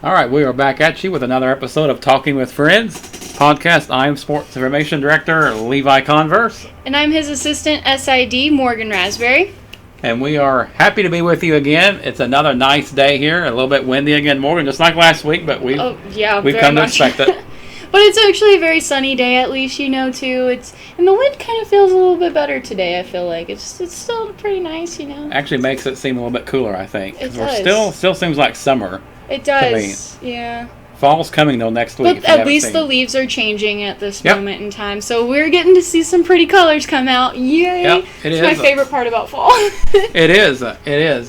All right, we are back at you with another episode of Talking with Friends podcast. I'm Sports Information Director Levi Converse. And I'm his assistant SID, Morgan Raspberry. And we are happy to be with you again. It's another nice day here, a little bit windy again, Morgan, just like last week, but we've come to expect it. But it's actually a very sunny day, at least, too. And the wind kind of feels a little bit better today, I feel like. It's still pretty nice, Actually makes it seem a little bit cooler, I think. It does. Still seems like summer. It does, yeah. Fall's coming, though, next week. But at least the leaves are changing at this moment in time. So we're getting to see some pretty colors come out. Yay! Yep, it's my favorite part about fall. It is.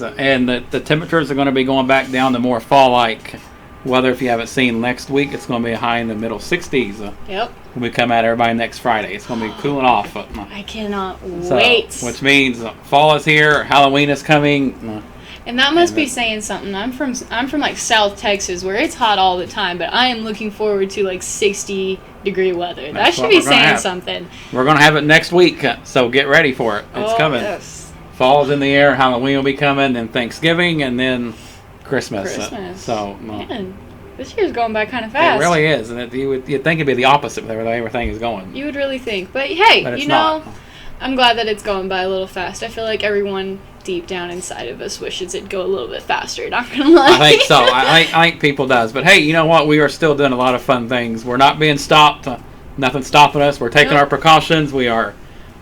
And the temperatures are going to be going back down to more fall-like weather. If you haven't seen, next week it's going to be high in the middle 60s. Yep. When we come at everybody next Friday. It's going to be cooling off. I cannot wait. Which means fall is here, Halloween is coming. And that must be saying something. I'm from like South Texas, where it's hot all the time, but I am looking forward to like 60-degree weather. That should be saying something. We're going to have it next week, so get ready for it. It's coming. Yes. Fall's in the air, Halloween will be coming, then Thanksgiving, and then Christmas. Man, this year's going by kind of fast. It really is, and you'd think it'd be the opposite with everything is going. You would really think, but hey, not. I'm glad that it's going by a little fast. I feel like everyone deep down inside of us wishes it'd go a little bit faster, not gonna lie. I think so. I think people does. But hey, you know what? We are still doing a lot of fun things. We're not being stopped. Nothing's stopping us. We're taking our precautions. We are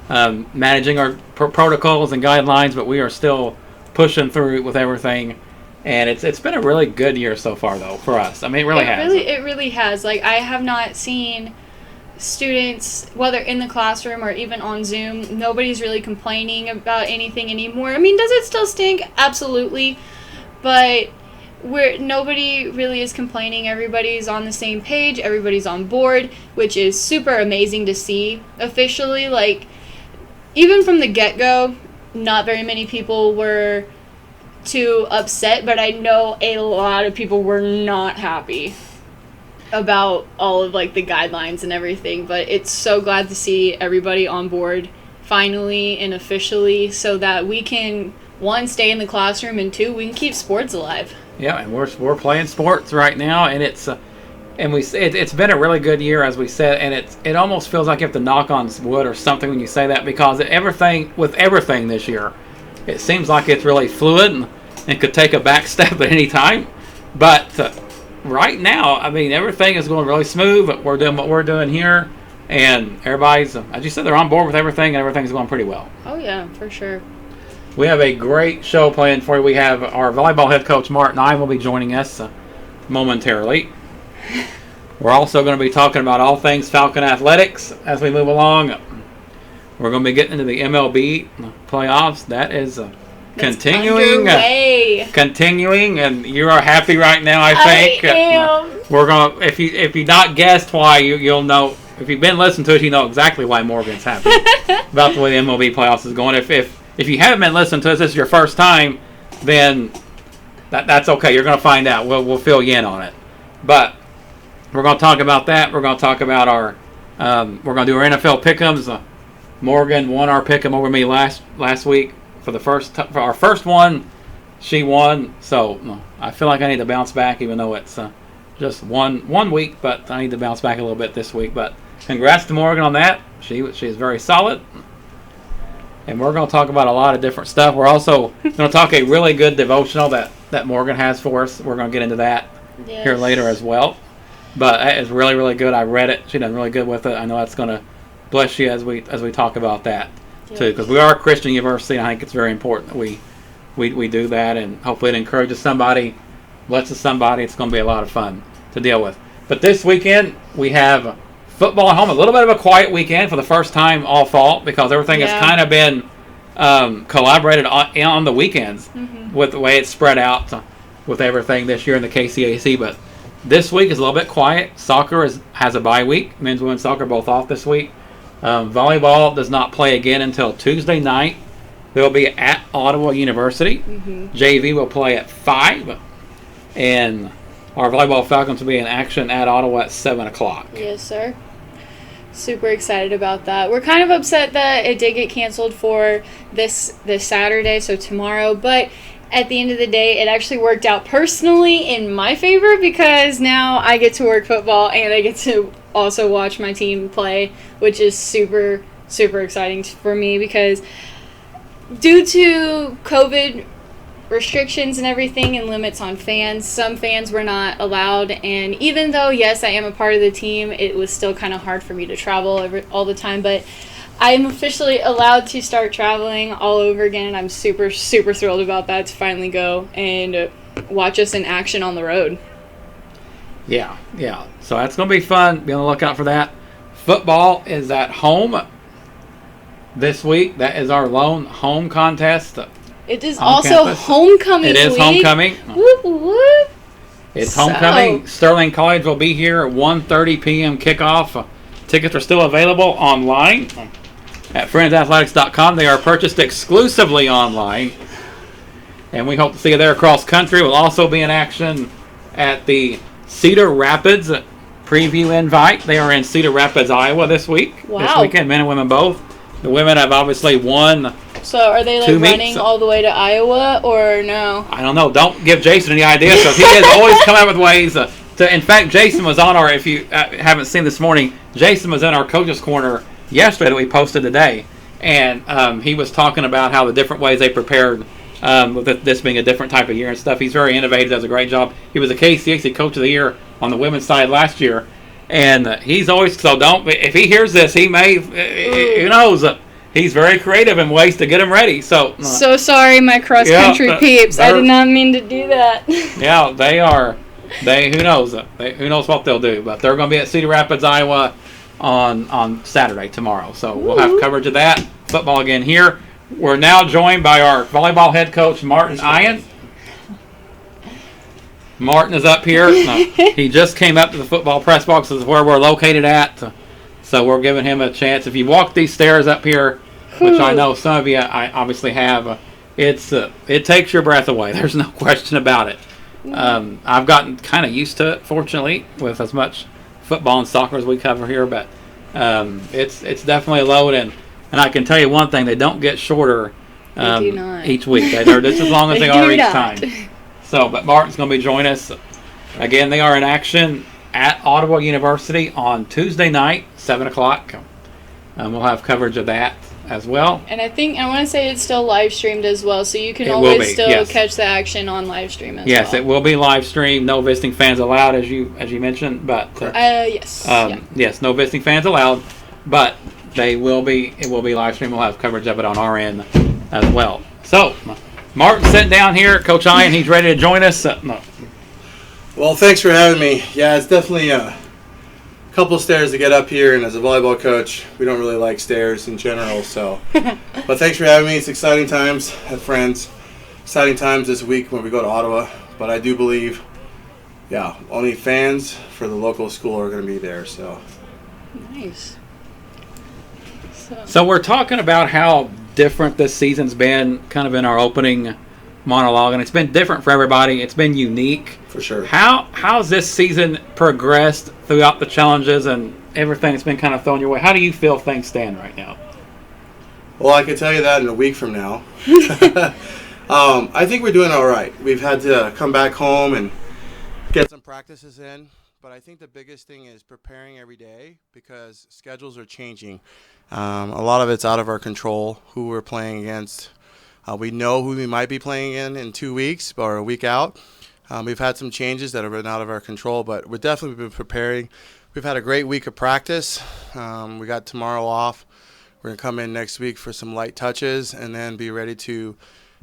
managing our protocols and guidelines, but we are still pushing through with everything. And it's been a really good year so far, though, for us. I mean, it really has. It really has. Like, I have not seen students, whether in the classroom or even on Zoom, nobody's really complaining about anything anymore. I mean, does it still stink? Absolutely. But nobody really is complaining. Everybody's on the same page. Everybody's on board, which is super amazing to see. Officially, like, even from the get-go, not very many people were too upset, but I know a lot of people were not happy about all of like the guidelines and everything. But it's so glad to see everybody on board finally and officially, so that we can, one, stay in the classroom, and two, we can keep sports alive. Yeah, and we're playing sports right now, and it's been a really good year, as we said, and it almost feels like you have to knock on wood or something when you say that, because everything this year, it seems like it's really fluid and could take a back step at any time. But right now, I mean, everything is going really smooth. We're doing what we're doing here, and everybody's, as you said, they're on board with everything, and everything's going pretty well. Oh, yeah, for sure. We have a great show planned for you. We have our volleyball head coach, Martin Ayin, will be joining us momentarily. We're also going to be talking about all things Falcon athletics as we move along. We're going to be getting into the MLB playoffs. That is continuing, and you are happy right now, I think. I am. We're going. If you not guessed why, you'll know. If you've been listening to it, you know exactly why Morgan's happy about the way the MLB playoffs is going. If you haven't been listening to us, this is your first time, then that's okay. You're going to find out. We'll fill you in on it. But we're going to talk about that. We're going to talk about our. We're going to do our NFL pick'ems. Morgan won our pick'em over me last week. For our first one, she won. So I feel like I need to bounce back, even though it's just one week. But I need to bounce back a little bit this week. But congrats to Morgan on that. She is very solid. And we're going to talk about a lot of different stuff. We're also going to talk a really good devotional that Morgan has for us. We're going to get into that here later as well. But it is really, really good. I read it. She done really good with it. I know that's going to bless you as we talk about that. Too, because we are a Christian university, and I think it's very important that we do that, and hopefully it encourages somebody, blesses somebody. It's going to be a lot of fun to deal with. But this weekend, we have football at home. A little bit of a quiet weekend for the first time all fall, because everything has kind of been collaborated on the weekends with the way it's spread out with everything this year in the KCAC. But this week is a little bit quiet. Soccer has a bye week. Men's and women's soccer both off this week. Volleyball does not play again until Tuesday night. They'll be at Ottawa University. JV will play at 5. And our volleyball Falcons will be in action at Ottawa at 7 o'clock. Yes, sir. Super excited about that. We're kind of upset that it did get canceled for this Saturday, so tomorrow. But at the end of the day, it actually worked out personally in my favor because now I get to work football and I get to also watch my team play, which is super, super exciting for me because due to COVID restrictions and everything and limits on fans, some fans were not allowed, and even though, yes, I am a part of the team, it was still kind of hard for me to travel all the time, but I'm officially allowed to start traveling all over again, and I'm super, super thrilled about that to finally go and watch us in action on the road. Yeah. So that's going to be fun. Be on the lookout for that. Football is at home this week. That is our lone home contest. It is also campus. homecoming week. It is homecoming. Whoop, whoop. It's homecoming. Sterling College will be here at 1:30 p.m. kickoff. Tickets are still available online at friendsathletics.com. They are purchased exclusively online. And we hope to see you there across country. We'll also be in action at the Cedar Rapids preview invite. They are in Cedar Rapids, Iowa this week. Wow. This weekend, men and women both. The women have obviously won. So are they like running all the way to Iowa or no? I don't know. Don't give Jason any ideas because he has always come up with ways to. In fact, Jason was on our. If you haven't seen this morning, Jason was in our coaches' corner yesterday that we posted today, and he was talking about how the different ways they prepared. With this being a different type of year and stuff, he's very innovative. Does a great job. He was a KCAC Coach of the Year on the women's side last year, and he's always so. Don't if he hears this, he may. Who knows? He's very creative in ways to get him ready. So sorry, my cross country peeps. I did not mean to do that. Yeah, they are. Who knows? Who knows what they'll do? But they're going to be at Cedar Rapids, Iowa, on Saturday tomorrow. So we'll have coverage of that. Football again here. We're now joined by our volleyball head coach, Martin Ayin. Martin is up here. He just came up to the football press box. This is where we're located at. So we're giving him a chance. If you walk these stairs up here, which I know some of you I obviously have, it takes your breath away. There's no question about it. I've gotten kind of used to it, fortunately, with as much football and soccer as we cover here. But it's definitely a load. And I can tell you one thing, they don't get shorter each week. They're just as long as they are each time. So, but Martin's going to be joining us. Again, they are in action at Ottawa University on Tuesday night, 7 o'clock. We'll have coverage of that as well. And I want to say it's still live streamed as well, so you can always still catch the action on live stream as well. Yes, it will be live streamed. No visiting fans allowed, as you mentioned. But yes. Yes, no visiting fans allowed. But it will be live streamed. We'll have coverage of it on our end as well. So, Martin's sitting down here. Coach Ayin, he's ready to join us. Well, thanks for having me. Yeah, it's definitely a couple of stairs to get up here, and as a volleyball coach, we don't really like stairs in general. So, but thanks for having me. It's exciting times at Friends. Exciting times this week when we go to Ottawa. But I do believe, only fans for the local school are going to be there. So nice. So we're talking about how different this season's been, kind of in our opening monologue, and it's been different for everybody. It's been unique. For sure. How's this season progressed throughout the challenges and everything that's been kind of thrown your way? How do you feel things stand right now? Well, I can tell you that in a week from now. I think we're doing all right. We've had to come back home and get some practices in. But I think the biggest thing is preparing every day because schedules are changing. A lot of it's out of our control, who we're playing against. We know who we might be playing in 2 weeks or a week out. We've had some changes that have been out of our control, but we've definitely been preparing. We've had a great week of practice. We got tomorrow off. We're going to come in next week for some light touches and then be ready to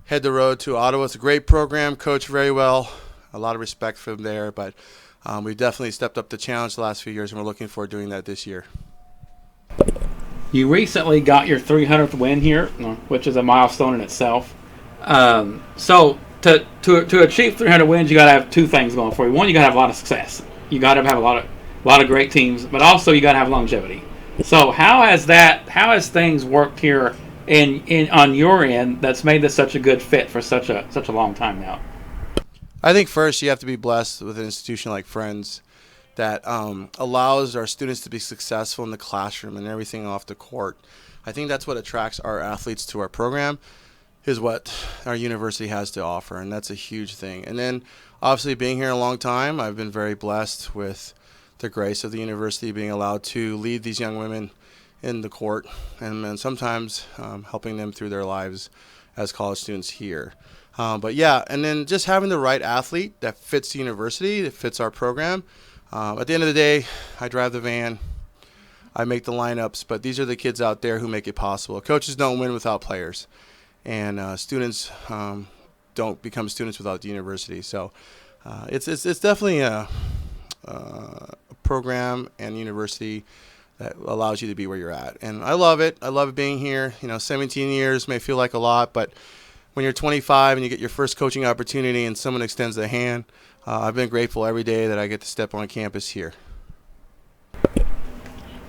head the road to Ottawa. It's a great program, coached very well. A lot of respect from there, but we've definitely stepped up the challenge the last few years, and we're looking forward to doing that this year. You recently got your 300th win here, which is a milestone in itself. So to achieve 300 wins, you got to have two things going for you. One, you got to have a lot of success. You got to have a lot of great teams, but also you got to have longevity. So how has things worked here in on your end that's made this such a good fit for such a long time now? I think first you have to be blessed with an institution like Friends that allows our students to be successful in the classroom and everything off the court. I think that's what attracts our athletes to our program. what our university has to offer, and that's a huge thing. And then obviously being here a long time, I've been very blessed with the grace of the university being allowed to lead these young women in the court, and then sometimes helping them through their lives as college students here. But yeah, and then just having the right athlete that fits the university, that fits our program. At the end of the day, I drive the van, I make the lineups, but these are the kids out there who make it possible. Coaches don't win without players, and students don't become students without the university. So it's definitely a program and university that allows you to be where you're at. And I love it. I love being here. 17 years may feel like a lot, but when you're 25 and you get your first coaching opportunity and someone extends a hand, I've been grateful every day that I get to step on campus here.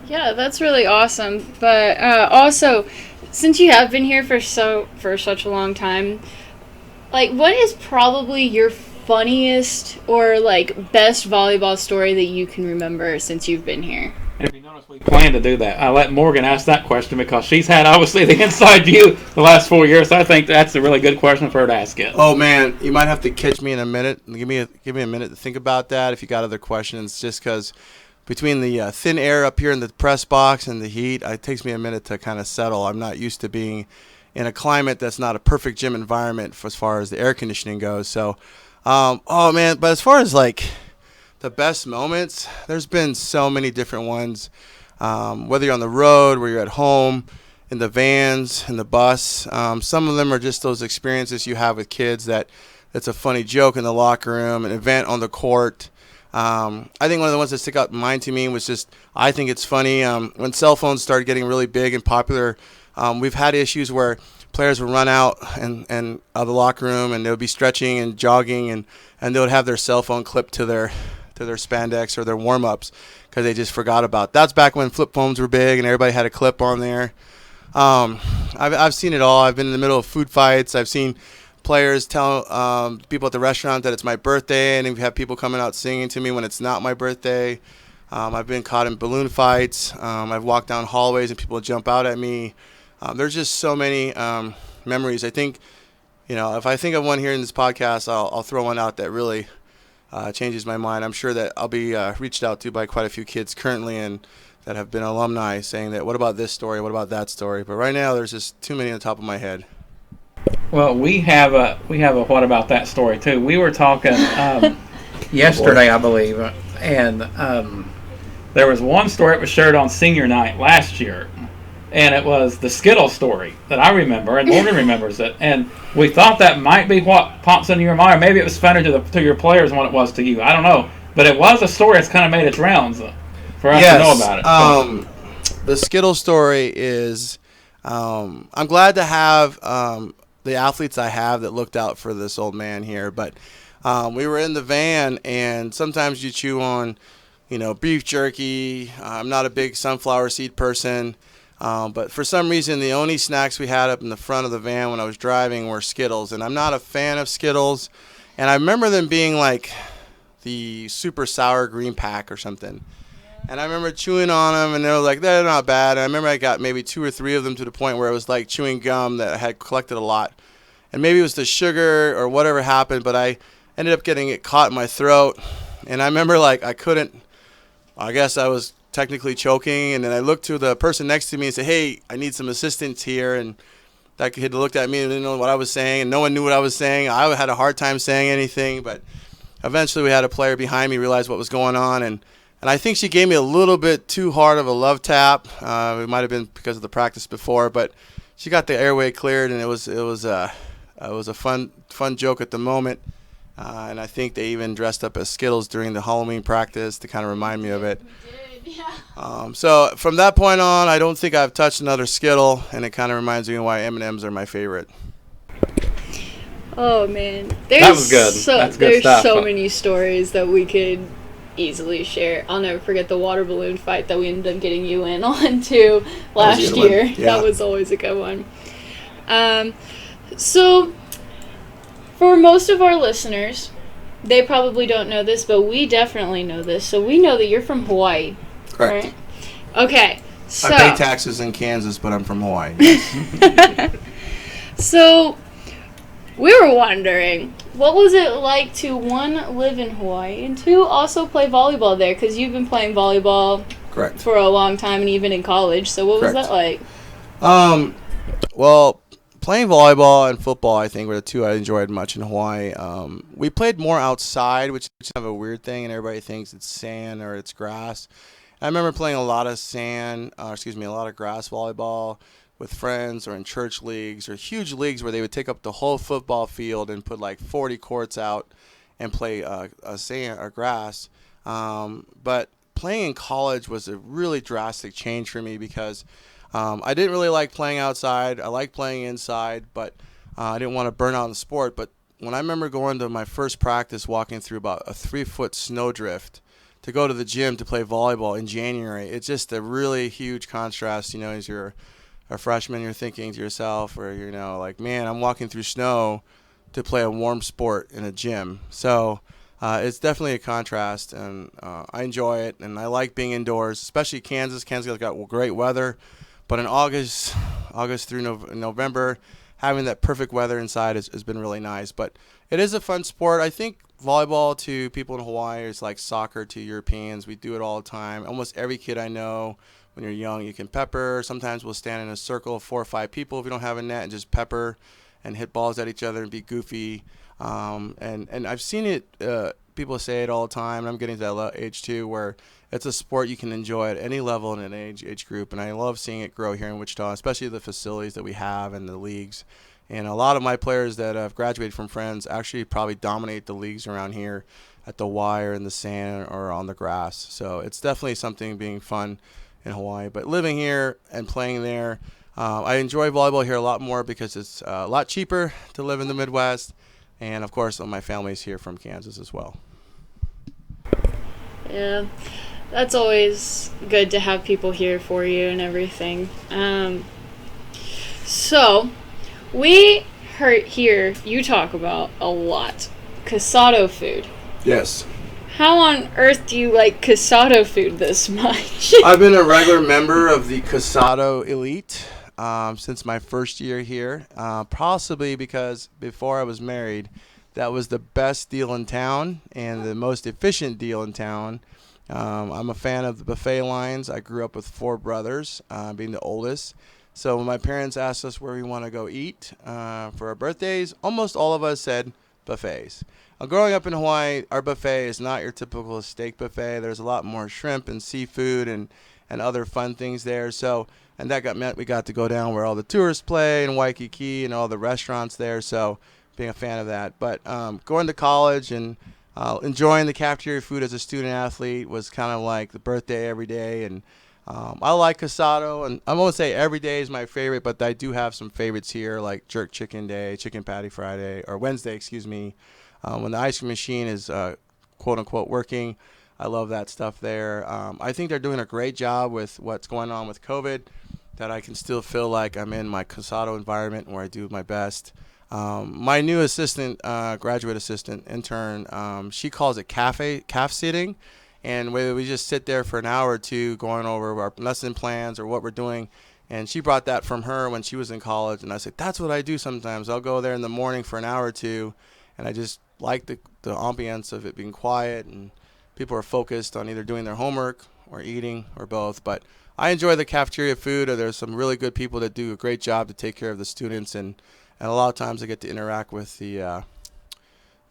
Yeah, that's really awesome. But also, since you have been here for such a long time, like, what is probably your funniest or like best volleyball story that you can remember since you've been here? And if you notice, we plan to do that. I let Morgan ask that question because she's had, obviously, the inside view the last 4 years. So I think that's a really good question for her to ask it. Oh, man, you might have to catch me in a minute. Give me a minute to think about that if you got other questions, just because between the thin air up here in the press box and the heat, it takes me a minute to kind of settle. I'm not used to being in a climate that's not a perfect gym environment as far as the air conditioning goes. So, oh, man, but as far as, like, the best moments, there's been so many different ones, whether you're on the road, where you're at home, in the vans, in the bus. Some of them are just those experiences you have with kids that's a funny joke in the locker room, an event on the court. I think one of the ones that stick out in mind to me was just, I think it's funny, when cell phones started getting really big and popular, we've had issues where players would run out and out of the locker room, and they would be stretching and jogging, and they would have their cell phone clipped to their spandex or their warm-ups because they just forgot about. That's back when flip phones were big and everybody had a clip on there. I've seen it all. I've been in the middle of food fights. I've seen players tell people at the restaurant that it's my birthday, and we have people coming out singing to me when it's not my birthday. I've been caught in balloon fights. I've walked down hallways and people jump out at me. There's just so many memories. I think, if I think of one here in this podcast, I'll throw one out that really changes my mind. I'm sure that I'll be reached out to by quite a few kids currently and that have been alumni saying that, what about this story? What about that story? But right now, there's just too many on the top of my head. Well, we have a what about that story too. We were talking yesterday, I believe, and there was one story that was shared on senior night last year, and it was the Skittle story that I remember, and Morgan remembers it. And we thought that might be what pops into your mind, or maybe it was funner to your players than what it was to you. I don't know, but it was a story that's kind of made its rounds for us to know about it. The Skittle story is, I'm glad to have the athletes I have that looked out for this old man here. But we were in the van, and sometimes you chew on, beef jerky. I'm not a big sunflower seed person. But for some reason, the only snacks we had up in the front of the van when I was driving were Skittles. And I'm not a fan of Skittles. And I remember them being like the super sour green pack or something. And I remember chewing on them, and they were like, they're not bad. And I remember I got maybe 2 or 3 of them to the point where it was like chewing gum that I had collected a lot. And maybe it was the sugar or whatever happened, but I ended up getting it caught in my throat. And I remember I guess I was technically choking, and then I looked to the person next to me and said, hey, I need some assistance here. And that kid looked at me and didn't know what I was saying, and no one knew what I was saying. I had a hard time saying anything, but eventually we had a player behind me realize what was going on, and I think she gave me a little bit too hard of a love tap. It might have been because of the practice before, but she got the airway cleared, and it was a fun joke at the moment. And I think they even dressed up as Skittles during the Halloween practice to kind of remind me of it. We did, yeah. So from that point on, I don't think I've touched another Skittle, and it kind of reminds me why M&Ms are my favorite. Oh man, That was good. That's good there's stuff. so many stories that we could easily share. I'll never forget the water balloon fight that we ended up getting you in on too last year. Yeah. That was always a good one. So for most of our listeners, they probably don't know this, but we definitely know this. So we know that you're from Hawaii. Correct. Right? Okay. So I pay taxes in Kansas, but I'm from Hawaii. Yes. So We were wondering, what was it like to, one, live in Hawaii, and two, also play volleyball there? Because you've been playing volleyball Correct. for a long time, and even in college. So what Correct. was that like? Well, playing volleyball and football, I think, were the two I enjoyed much in Hawaii. We played more outside, which is kind of a weird thing, and everybody thinks it's sand or it's grass. I remember playing a lot of a lot of grass volleyball with friends or in church leagues or huge leagues where they would take up the whole football field and put like 40 courts out and play sand or grass. But playing in college was a really drastic change for me because I didn't really like playing outside. I liked playing inside, but I didn't want to burn out in the sport. But when I remember going to my first practice, walking through about a 3-foot snowdrift to go to the gym to play volleyball in January, it's just a really huge contrast, as you're a freshman, you're thinking to yourself, or like, man, I'm walking through snow to play a warm sport in a gym. So it's definitely a contrast, and I enjoy it, and I like being indoors, especially Kansas. Kansas has got great weather, but in August through November, having that perfect weather inside has been really nice. But it is a fun sport. I think volleyball to people in Hawaii is like soccer to Europeans. We do it all the time. Almost every kid I know, when you're young, you can pepper. Sometimes we'll stand in a circle of 4 or 5 people if we don't have a net and just pepper and hit balls at each other and be goofy. And I've seen it, people say it all the time, and I'm getting to that age too, where it's a sport you can enjoy at any level in an age group. And I love seeing it grow here in Wichita, especially the facilities that we have and the leagues. And a lot of my players that have graduated from Friends actually probably dominate the leagues around here at the Y or in the sand or on the grass. So it's definitely something being fun in Hawaii. But living here and playing there, I enjoy volleyball here a lot more because it's a lot cheaper to live in the Midwest. And, of course, my family's here from Kansas as well. Yeah, that's always good to have people here for you and everything. So, we hear you talk about a lot Casado food. Yes. How on earth do you like Casado food this much? I've been a regular member of the Casado Elite since my first year here, possibly because before I was married, that was the best deal in town and the most efficient deal in town. I'm a fan of the buffet lines. I grew up with 4 brothers, being the oldest. So when my parents asked us where we want to go eat for our birthdays, almost all of us said buffets. Growing up in Hawaii, our buffet is not your typical steak buffet. There's a lot more shrimp and seafood and other fun things there. So, and that meant we got to go down where all the tourists play in Waikiki and all the restaurants there. So, being a fan of that. But going to college and enjoying the cafeteria food as a student athlete was kind of like the birthday every day. And I like Casado, and I won't say every day is my favorite, but I do have some favorites here, like Jerk Chicken Day, Chicken Patty Friday, or Wednesday, excuse me. When the ice cream machine is quote-unquote working, I love that stuff there. I think they're doing a great job with what's going on with COVID, that I can still feel like I'm in my Casado environment where I do my best. My new assistant, graduate assistant, intern, she calls it calf sitting, and we just sit there for an hour or two going over our lesson plans or what we're doing. And she brought that from her when she was in college, and I said, that's what I do sometimes. I'll go there in the morning for an hour or two, and I just like the ambience of it being quiet and people are focused on either doing their homework or eating or both. But I enjoy the cafeteria food. There's some really good people that do a great job to take care of the students, and a lot of times I get to interact with the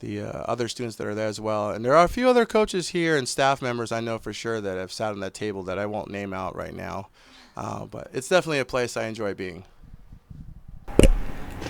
other students that are there as well. And there are a few other coaches here and staff members I know for sure that have sat on that table that I won't name out right now. But it's definitely a place I enjoy being.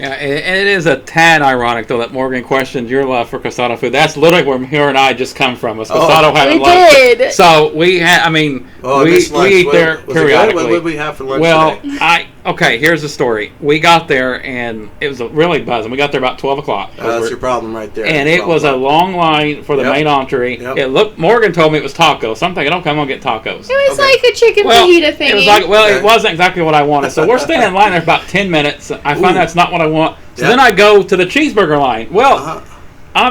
Yeah, and it is a tad ironic, though, that Morgan questioned your love for Casado food. That's literally where her and I just come from. Was Casado having lunch? We did. So we had, we eat there periodically. What did we have for lunch today? Okay, here's the story. We got there, and it was really buzzing. We got there about 12 o'clock. That's your problem right there. And it was a long line for the main entree. Yep. Morgan told me it was tacos. So I'm thinking, okay, I'm going to get tacos. It was like a chicken fajita thing. It wasn't exactly what I wanted. So we're standing in line there for about 10 minutes. I find that's not what I want. So then I go to the cheeseburger line. Well,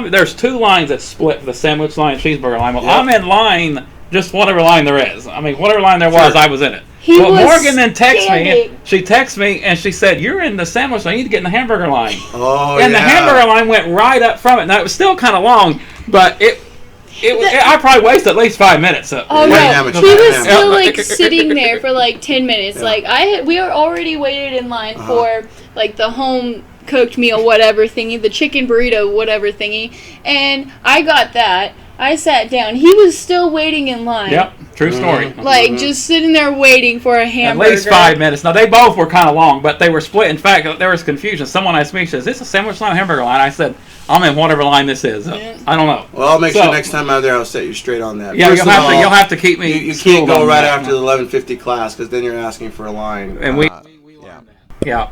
there's 2 lines that split, the sandwich line and cheeseburger line. Well, I'm in line, just whatever line there is. Whatever line there was, I was in it. He Well, was Morgan then texts me. standing. She texts me and she said, "You're in the sandwich. I need to get in the hamburger line." Oh, And yeah. the hamburger line went right up from it. Now it was still kind of long, but I probably wasted at least 5 minutes. Oh Yeah, no, amateur. he was Yeah. still like sitting there for like 10 minutes. Yeah. Like we were already waited in line for like the home cooked meal, whatever thingy, the chicken burrito, whatever thingy, and I got that. I sat down. He was still waiting in line. Yep, true story. Like just sitting there waiting for a At hamburger. least 5 minutes. Now they both were kind of long, but they were split. In fact, there was confusion. Someone asked me, "Is this a sandwich line, or hamburger line?" I said, "I'm in whatever line this is." Yeah. I don't know. Well, I'll make So- sure next time I'm there, I'll set you straight on that. Yeah, First of all, you'll have to keep me. You can't schooled go on right that. after the 11:50 class because then you're asking for a line. And we yeah.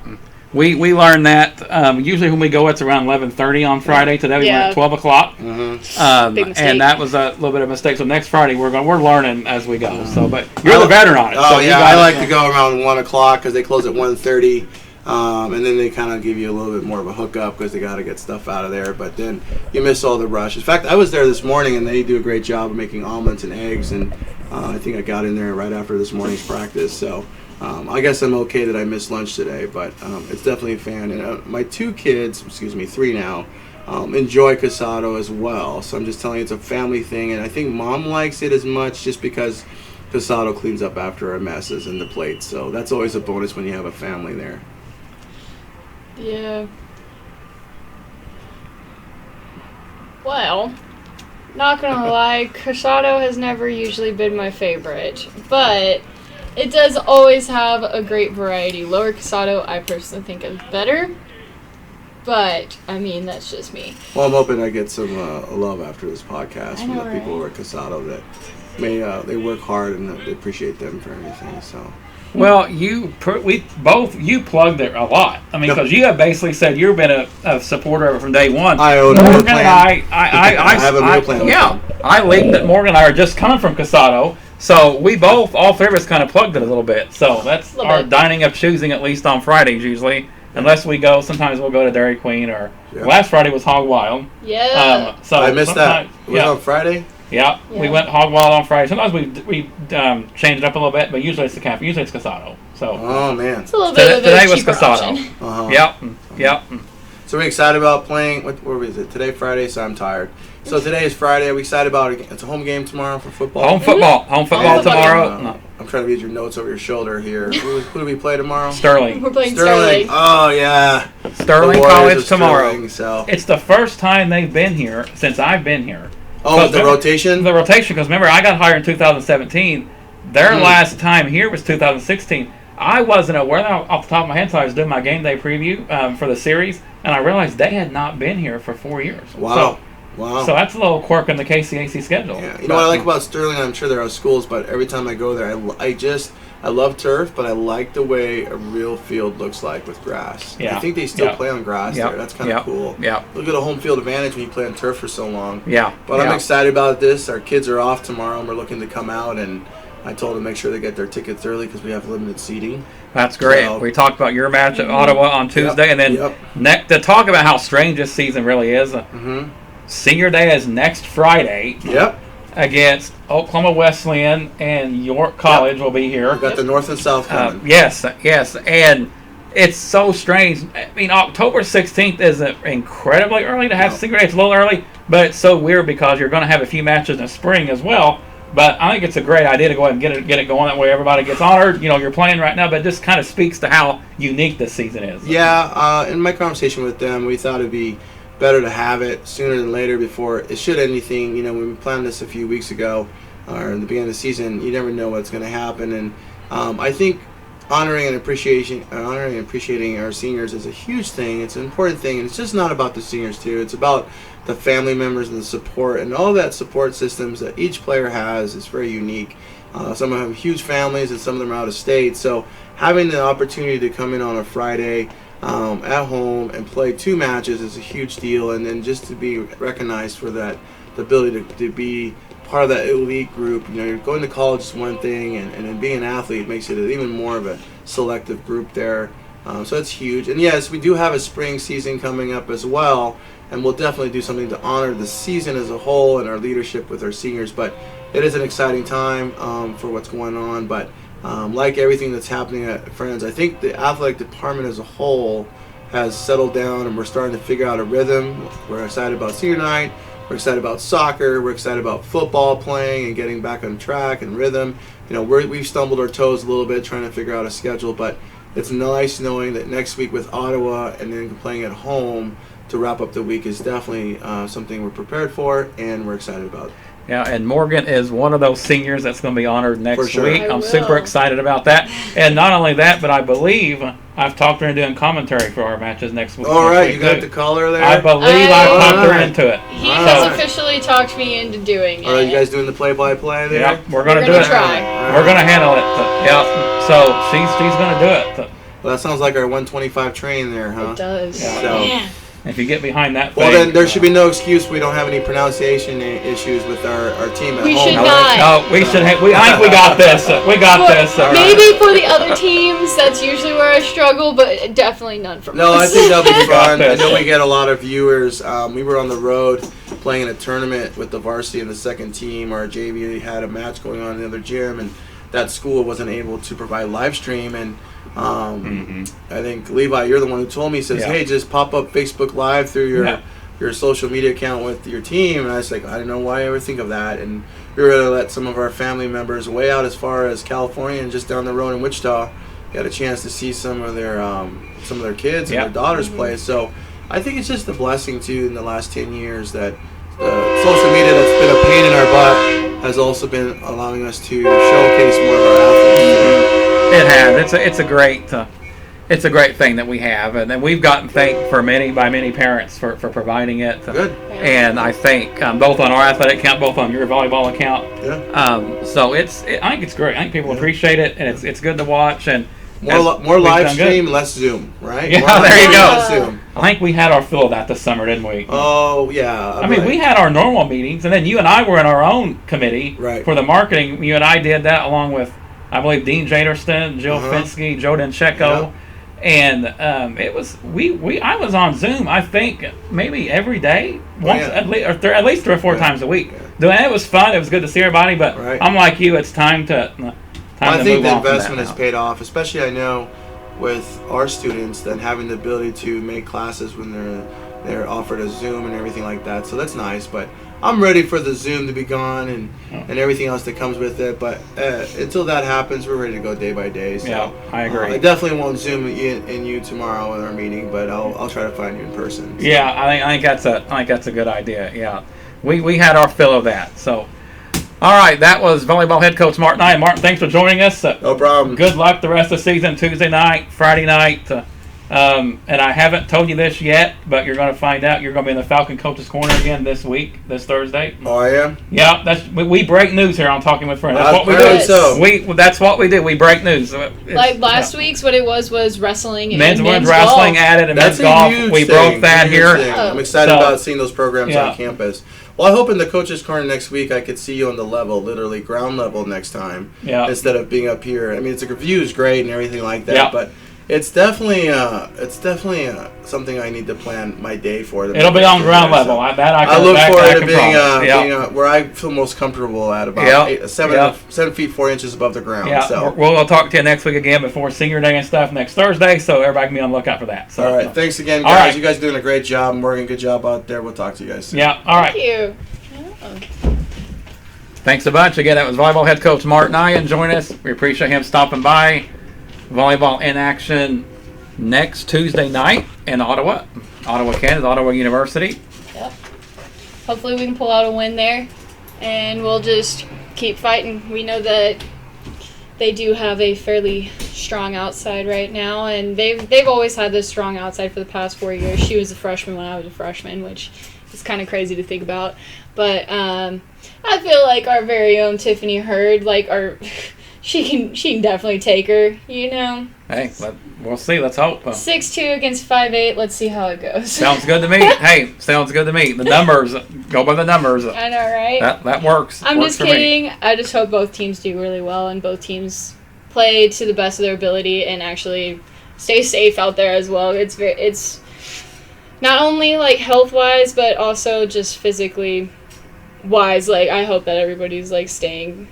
we learned that usually when we go, it's around 11:30 on Friday. Today we went Yeah. at 12 o'clock. Big mistake. And that was a little bit of a mistake. So next Friday we're learning as we go. So, but you're the veteran on it. Oh so you yeah, got I it. like to go around 1 o'clock because they close at 1:30, and then they kind of give you a little bit more of a hookup because they got to get stuff out of there. But then you miss all the rush. In fact, I was there this morning, and they do a great job of making omelets and eggs, and I think I got in there right after this morning's practice. So I guess I'm okay that I missed lunch today, but it's definitely a fan. And my 2 kids, 3 now, enjoy Casado as well. So I'm just telling you, it's a family thing, and I think Mom likes it as much just because Casado cleans up after our messes and the plates. So that's always a bonus when you have a family there. Yeah. Well, not gonna lie, Casado has never usually been my favorite, but it does always have a great variety. Lower Casado, I personally think is better, but I mean that's just me. Well, I'm hoping I get some love after this podcast I from know, the people who are at Casado that they work hard and they appreciate them for anything. So. Well, you plugged it a lot. I mean, because you have basically said you've been a supporter of it from day one. I own a meal Morgan plan. and I have a meal plan. Yeah, I leaked that Morgan and I are just coming from Casado, so we both, all 3 of us, kind of plugged it a little bit. So that's Little our bit. dining of choosing, at least on Fridays usually. Unless we go, sometimes we'll go to Dairy Queen, or Yeah. last Friday was Hog Wild. Yeah. So I missed that. sometimes- Was it on Friday? Yeah, we Yeah. went Hog Wild on Friday. Sometimes we change it up a little bit, but usually it's the cafe. Usually it's Casado. So Oh man. It's a little bit of today a was cheaper Casado. option. Yep. So we're excited about playing. What was it? Today Friday, so I'm tired. So today is Friday. Are we excited about it? It's a home game tomorrow for football. Home football football tomorrow. game. No. I'm trying to read your notes over your shoulder here. Who do we play tomorrow? Sterling. We're playing Sterling. Oh yeah. Sterling The Warriors College of tomorrow. Sterling, so. It's the first time they've been here since I've been here. Oh, the rotation. The rotation, because remember, I got hired in 2017. Their last time here was 2016. I wasn't aware, off the top of my head, so I was doing my game day preview for the series, and I realized they had not been here for 4 years. Wow. Wow. So that's a little quirk in the KCAC schedule. Yeah. You know what I like about Sterling? I'm sure there are schools, but every time I go there, I love turf, but I like the way a real field looks like with grass. Yeah. I think they still Yeah. play on grass Yeah. there. That's kind of Yeah. cool. Yeah. Look at a home field advantage when you play on turf for so long. Yeah. But I'm excited about this. Our kids are off tomorrow, and we're looking to come out, and I told them to make sure they get their tickets early because we have limited seating. That's great. So- We talked about your match at Ottawa on Tuesday, and then to talk about how strange this season really is. Senior Day is next Friday. Yep. Against Oklahoma Wesleyan and York College will be here. We've got the North and South coming. Yes, and it's so strange. I mean, October 16th isn't incredibly early to have Senior Day. It's a little early, but it's so weird because you're going to have a few matches in the spring as well. But I think it's a great idea to go ahead and get it going. That way everybody gets honored. You know, you're playing right now, but it just kind of speaks to how unique this season is. Yeah, in my conversation with them, we thought it'd be better to have it sooner than later before it should anything. You know, when we planned this a few weeks ago, or in the beginning of the season, you never know what's going to happen. And I think honoring and appreciating our seniors is a huge thing. It's an important thing, and it's just not about the seniors too. It's about the family members and the support and all that support systems that each player has is very unique. Some of them have huge families, and some of them are out of state. So having the opportunity to come in on a Friday at home and play 2 matches is a huge deal, and then just to be recognized for that, the ability to be part of that elite group. You know, you're going to college is one thing, and then being an athlete makes it even more of a selective group there. So that's huge. And yes, we do have a spring season coming up as well, and we'll definitely do something to honor the season as a whole and our leadership with our seniors. But it is an exciting time for what's going on. But like everything that's happening at Friends, I think the athletic department as a whole has settled down, and we're starting to figure out a rhythm. We're excited about senior night. We're excited about soccer. We're excited about football playing and getting back on track and rhythm. We've stumbled our toes a little bit trying to figure out a schedule, but it's nice knowing that next week with Ottawa and then playing at home to wrap up the week is definitely something we're prepared for and we're excited about. Yeah, and Morgan is one of those seniors that's going to be honored next For sure. week. I'm super excited about that. And not only that, but I believe I've talked her into doing commentary for our matches next week. All right, you got the caller there? I believe I've talked her into it. He has officially talked me into doing it. All right, you guys doing the play-by-play there? Yeah, we're going to do it. Try. We're going to handle it. Yeah, so she's going to do it. Well, that sounds like our 125 train there, huh? It does. Yeah. So, yeah. If you get behind that well, thing, then there should be no excuse we don't have any pronunciation issues with our team at home. We should right? not. No, we should. I think we got this. We got this. Maybe for the other teams, that's usually where I struggle, but definitely none from No, I us. think that'll be fun. I know we get a lot of viewers. We were on the road playing in a tournament with the varsity and the second team. Our JV had a match going on in another gym, and that school wasn't able to provide live stream. And I think, Levi, you're the one who told me, he says, hey, just pop up Facebook Live through your social media account with your team. And I was like, I don't know why I ever think of that. And we were going to let some of our family members way out as far as California and just down the road in Wichita get a chance to see some of their kids and their daughters play. So I think it's just a blessing, too, in the last 10 years that social media that's been a pain in our butt has also been allowing us to showcase more of our athletes. It has. It's a great thing that we have, and then we've gotten thanked by many parents for providing it. Good. And I think both on our athletic account, both on your volleyball account. Yeah. So I think it's great. I think people appreciate it, and it's good to watch. And more live stream, less Zoom, right? Yeah, more there you go. Less Zoom. I think we had our fill of that this summer, didn't we? Oh yeah. I mean, we had our normal meetings, and then you and I were in our own committee for the marketing. You and I did that along with, I believe, Dean Jaderston, Jill Finsky, Joe Dencheko, and it was I was on Zoom. I think maybe every day, at least 3 or 4 times a week. And it was fun. It was good to see everybody. But I'm like you. It's time to. I think the investment has paid off, especially I know with our students that having the ability to make classes when they're offered a Zoom and everything like that. So that's nice. But I'm ready for the Zoom to be gone and everything else that comes with it. But until that happens, we're ready to go day by day. So, yeah, I agree. I definitely won't Zoom in you tomorrow in our meeting, but I'll try to find you in person. So. Yeah, I think that's a good idea. Yeah, we had our fill of that. So, all right, that was volleyball head coach Martin Ayin. Martin, thanks for joining us. No problem. Good luck the rest of the season. Tuesday night, Friday night. And I haven't told you this yet, but you're going to find out. You're going to be in the Falcon Coach's Corner again this Thursday. Oh, I am? Yeah, we break news here on Talking with Friends. That's what we do. That's what we do. We break news. Like last week's, what it was wrestling and men's women's wrestling golf. added and That's men's golf. Huge we thing. broke that here. I'm excited about seeing those programs on campus. Well, I hope in the Coach's Corner next week I could see you on the level, literally ground level next time, instead of being up here. I mean, the view is great and everything like that, but it's definitely something I need to plan my day for. It'll be on ground level. I look forward to being where I feel most comfortable at about 7 feet 4 inches above the ground. Yeah, so. we'll talk to you next week again before Senior Day and stuff next Thursday, so everybody can be on the lookout for that. So, all right, thanks again, guys. Right. You guys are doing a great job. Morgan, good job out there. We'll talk to you guys soon. Yeah, all right. Thank you. Thanks a bunch. Again, that was volleyball head coach Martin Ayin joining us. We appreciate him stopping by. Volleyball in action next Tuesday night in Ottawa, Kansas, Ottawa University. Yep. Hopefully we can pull out a win there, and we'll just keep fighting. We know that they do have a fairly strong outside right now, and they've always had this strong outside for the past 4 years. She was a freshman when I was a freshman, which is kind of crazy to think about. But I feel like our very own Tiffany Hurd, she can definitely take her, Hey, we'll see. Let's hope. 6'2" against 5'8". Let's see how it goes. Sounds good to me. Hey, sounds good to me. The numbers, go by the numbers. I know, right? That works. I'm works just kidding. I just hope both teams do really well and both teams play to the best of their ability and actually stay safe out there as well. It's not only health-wise, but also just physically wise. I hope that everybody's staying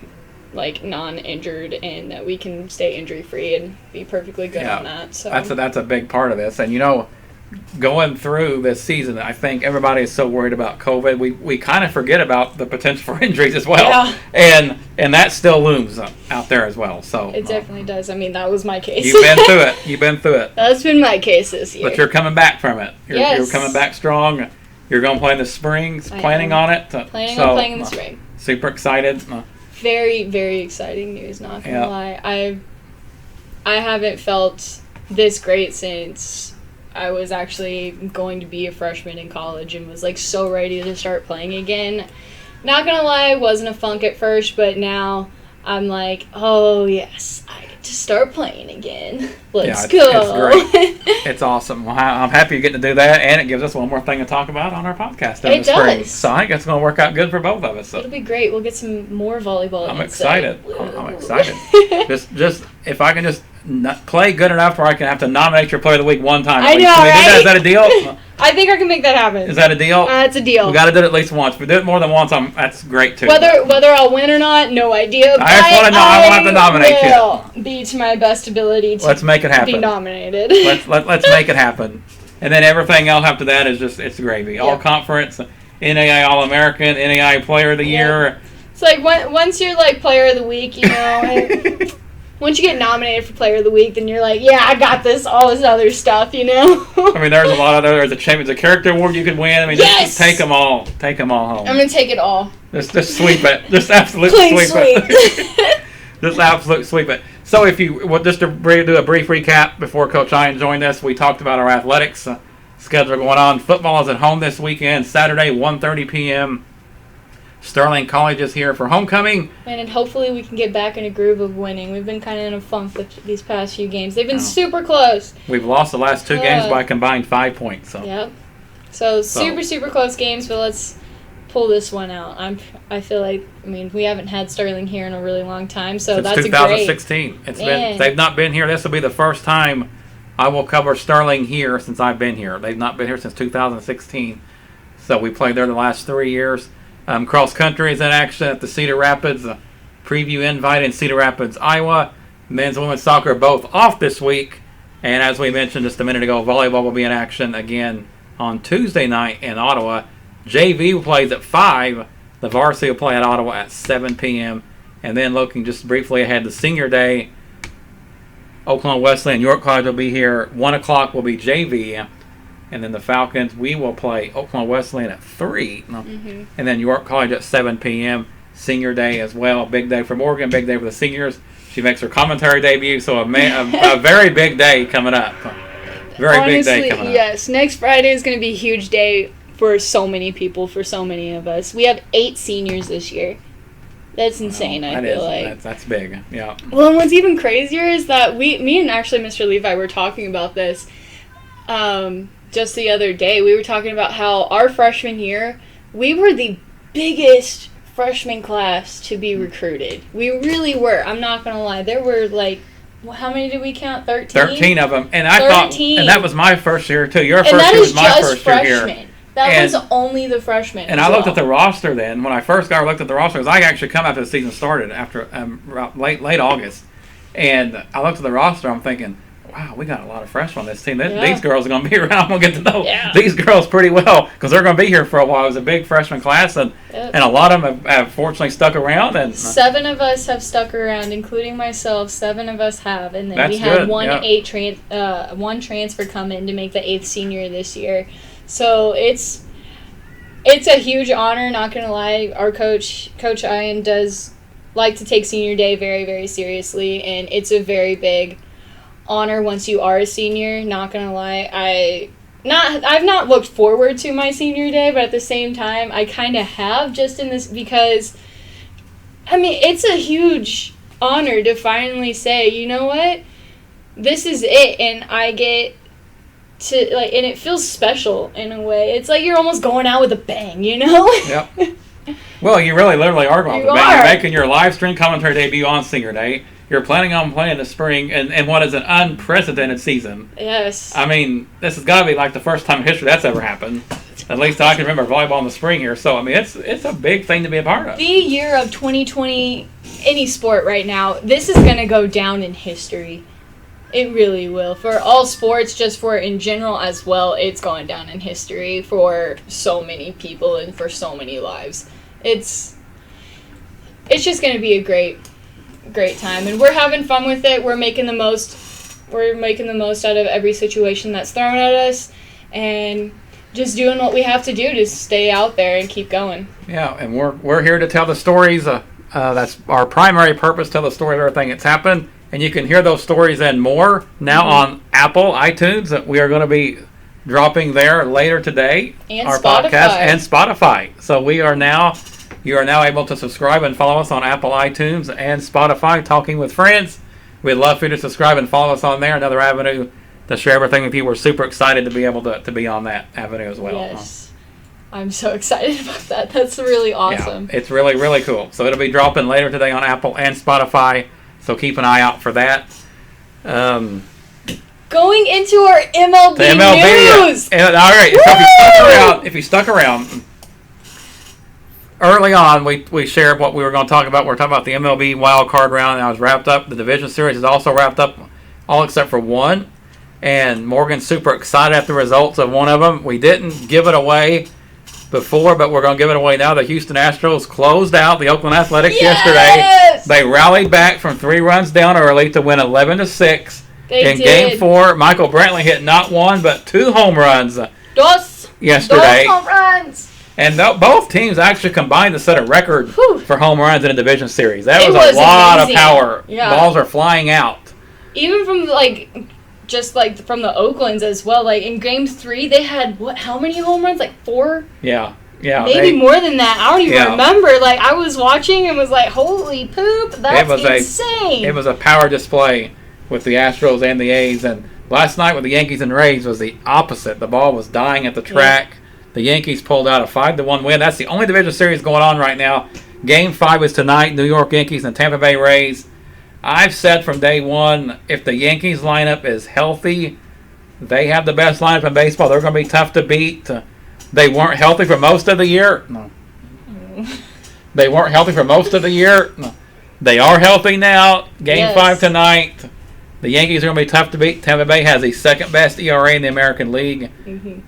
like non-injured and that we can stay injury-free and be perfectly good on that. So that's a big part of this. And, going through this season, I think everybody is so worried about COVID. We kind of forget about the potential for injuries as well. Yeah. And that still looms out there as well. So it definitely does. I mean, that was my case. You've been through it. That's been my case this year. But you're coming back from it. Yes. You're coming back strong. You're going to play in the spring, planning on it. Planning on playing in the spring. Super excited. Very, very exciting news, not going to lie. I haven't felt this great since I was actually going to be a freshman in college and was, like, so ready to start playing again. Not going to lie, wasn't a funk at first, but now I'm like, oh, yes, I get to start playing again. Let's go. It's great. It's awesome. Well, I'm happy you're getting to do that, and it gives us one more thing to talk about on our podcast in the spring. So I think it's going to work out good for both of us. So. It'll be great. We'll get some more volleyball. I'm excited. I'm excited. just if I can just play good enough where I can have to nominate your player of the week one time. I know, right? Is that a deal? I think I can make that happen. Is that a deal? It's a deal. We got to do it at least once. If we do it more than once, that's great too. Whether I'll win or not, no idea. I just want to know. I won't have to nominate you. Will be to my best ability to let's make it happen. Be nominated. Let's make it happen. And then everything else after that is it's gravy. All conference, NAI All American, NAI Player of the Year. It's like once you're like Player of the Week, once you get nominated for Player of the Week, then you're like, yeah, I got this, all this other stuff, I mean, there's a lot of there's a Champions of Character Award you could win. I mean, just take them all home. I'm gonna take it all. Just sweep it. Just absolutely sweep it. Just absolute sweep it. So if you just to do a brief recap before Coach Ayin joined us, we talked about our athletics schedule going on. Football is at home this weekend, Saturday, 1:30 p.m. Sterling College is here for homecoming. And hopefully we can get back in a groove of winning. We've been kind of in a funk with these past few games. They've been super close. We've lost the last two games by a combined 5 points. So. Yep. So super close games, but let's pull this one out. I feel like, we haven't had Sterling here in a really long time, so since that's 2016. They've not been here. This will be the first time I will cover Sterling here since I've been here. They've not been here since 2016. So we played there the last 3 years. Cross country is in action at the Cedar Rapids preview invite in Cedar Rapids, Iowa. Men's and women's soccer are both off this week. And as we mentioned just a minute ago, volleyball will be in action again on Tuesday night in Ottawa. JV plays at 5. The varsity will play at Ottawa at 7 p.m. And then looking just briefly ahead to Senior Day, Oklahoma Wesleyan and York College will be here. 1 o'clock will be JV. And then the Falcons, we will play Oklahoma Wesleyan at 3. Mm-hmm. And then York College at 7 p.m. Senior Day as well. Big day for Morgan, big day for the seniors. She makes her commentary debut, so a very big day coming up. Big day coming up. Yes. Next Friday is going to be a huge day for so many people, for so many of us. We have 8 seniors this year. That's insane, I feel like. That's big, yeah. Well, and what's even crazier is that me and actually Mr. Levi were talking about this just the other day. We were talking about how our freshman year, we were the biggest freshman class to be recruited. We really were. I'm not going to lie. There were like, how many did we count? 13? 13 of them. And I thought, and that was my first year too. Your first year was my first year here. That was only the freshmen. And I looked at the roster then. When I first looked at the roster, because I actually come after the season started, after late August. And I looked at the roster, I'm thinking, wow, we got a lot of freshmen on this team. These girls are going to be around. I'm going to get to know these girls pretty well because they're going to be here for a while. It was a big freshman class, and a lot of them have fortunately stuck around. And 7 of us have stuck around, including myself. 7 of us have. And then we had one transfer come in to make the 8th senior this year. So it's a huge honor, not going to lie. Our Coach Ayin does like to take senior day very, very seriously, and it's a very big honor once you are a senior. Not going to lie. I've not looked forward to my senior day, but at the same time, I kind of have just in this because, it's a huge honor to finally say, you know what, this is it, and I get to, and it feels special in a way. It's like you're almost going out with a bang, Yep. Well, you really literally are going with a bang. You're making your live stream commentary debut on senior day. you're planning on playing the spring and what is an unprecedented season. Yes. I mean, this has got to be like the first time in history that's ever happened. At least I can remember volleyball in the spring here. So, I mean, it's a big thing to be a part of. The year of 2020, any sport right now, this is going to go down in history. It really will. For all sports, just for in general as well, it's going down in history for so many people and for so many lives. It's just going to be a great time, and we're having fun with it. We're making the most out of every situation that's thrown at us, and just doing what we have to do to stay out there and keep going. Yeah, and we're here to tell the stories. That's our primary purpose, tell the story of everything that's happened. And you can hear those stories and more now on Apple, iTunes. We are going to be dropping there later today. And our Spotify. podcast and Spotify. So you are now able to subscribe and follow us on Apple, iTunes, and Spotify. Talking with Friends. We'd love for you to subscribe and follow us on there. Another avenue to share everything with you. We're super excited to be able to be on that avenue as well. Yes. I'm so excited about that. That's really awesome. Yeah, it's really, really cool. So it'll be dropping later today on Apple and Spotify. So keep an eye out for that. Going into our MLB news. All right. So if you stuck around, early on we shared what we were going to talk about. We're talking about the MLB wild card round. Now it's wrapped up. The division series is also wrapped up, all except for one. And Morgan's super excited at the results of one of them. We didn't give it away before, but we're going to give it away now. The Houston Astros closed out the Oakland Athletics yesterday. They rallied back from 3 runs down early to win 11-6. In Game 4, Michael Brantley hit not 1 but 2 home runs yesterday. 2 home runs. And both teams actually combined to set a record for home runs in a division series. That was a lot of power. Yeah. Balls are flying out. Even from from the Oaklands as well. Like in Game 3, they had how many home runs? Like 4? Yeah. Maybe more than that. I don't even remember. Like I was watching and was like, "Holy poop! That's insane!" It was a power display with the Astros and the A's. And last night with the Yankees and Rays was the opposite. The ball was dying at the track. Yeah. The Yankees pulled out a 5-1 win. That's the only division series going on right now. Game 5 is tonight. New York Yankees and Tampa Bay Rays. I've said from day one, if the Yankees lineup is healthy, they have the best lineup in baseball. They're going to be tough to beat. They weren't healthy for most of the year. No. They weren't healthy for most of the year. No. They are healthy now. Game 5 tonight. The Yankees are going to be tough to beat. Tampa Bay has the second best ERA in the American League. Mm-hmm.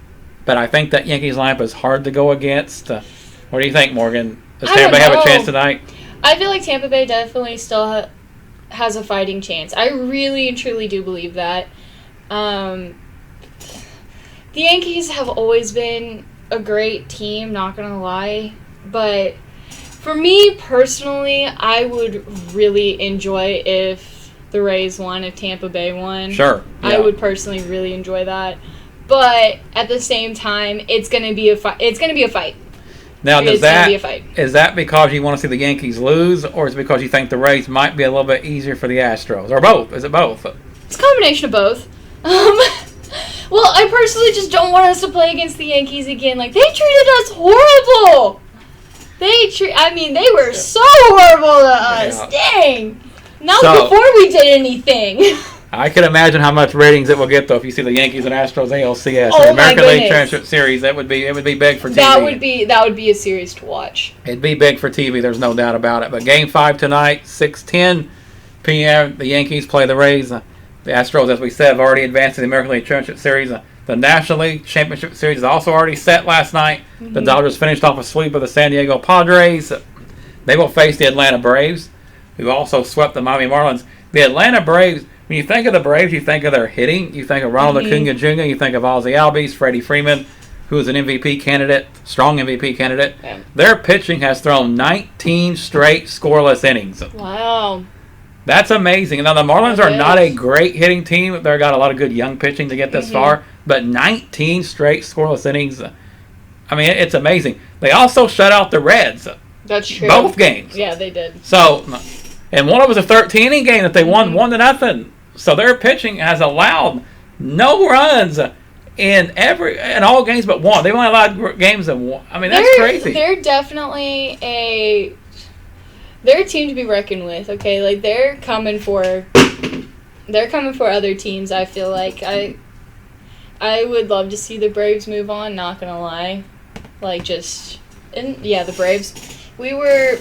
But I think that Yankees lineup is hard to go against. What do you think, Morgan? Does Tampa Bay have a chance tonight? I feel like Tampa Bay definitely still has a fighting chance. I really and truly do believe that. The Yankees have always been a great team, not going to lie. But for me personally, I would really enjoy if the Rays won, if Tampa Bay won. Sure. Yeah. I would personally really enjoy that. But at the same time, it's going to be a fight. It's going to be a fight. Now, is that because you want to see the Yankees lose, or is it because you think the Rays might be a little bit easier for the Astros, or both? Is it both? It's a combination of both. Well, I personally just don't want us to play against the Yankees again. Like, they treated us horrible. They were so horrible to us. Yeah. Dang. Not before we did anything. I can imagine how much ratings it will get, though, if you see the Yankees and Astros ALCS or American League Championship Series. It would be big for TV. That would be a series to watch. It'd be big for TV. There's no doubt about it. But Game 5 tonight, 6:10 p.m. The Yankees play the Rays. The Astros, as we said, have already advanced to the American League Championship Series. The National League Championship Series is also already set last night. Mm-hmm. The Dodgers finished off a sweep of the San Diego Padres. They will face the Atlanta Braves, who also swept the Miami Marlins. The Atlanta Braves. When you think of the Braves, you think of their hitting. You think of Ronald Acuna Jr. You think of Ozzie Albies, Freddie Freeman, who is an MVP candidate, strong MVP candidate. Yeah. Their pitching has thrown 19 straight scoreless innings. Wow. That's amazing. Now, the Marlins are not a great hitting team. They've got a lot of good young pitching to get this far. But 19 straight scoreless innings, I mean, it's amazing. They also shut out the Reds. That's true. Both games. Yeah, they did. So, and one of them was a 13-inning game that they won 1-0. So their pitching has allowed no runs in all games but one. They've only allowed games of one. I mean, that's crazy. They're definitely they're a team to be reckoned with. Okay, like they're coming for other teams. I feel like I would love to see the Braves move on. Not gonna lie, the Braves. We were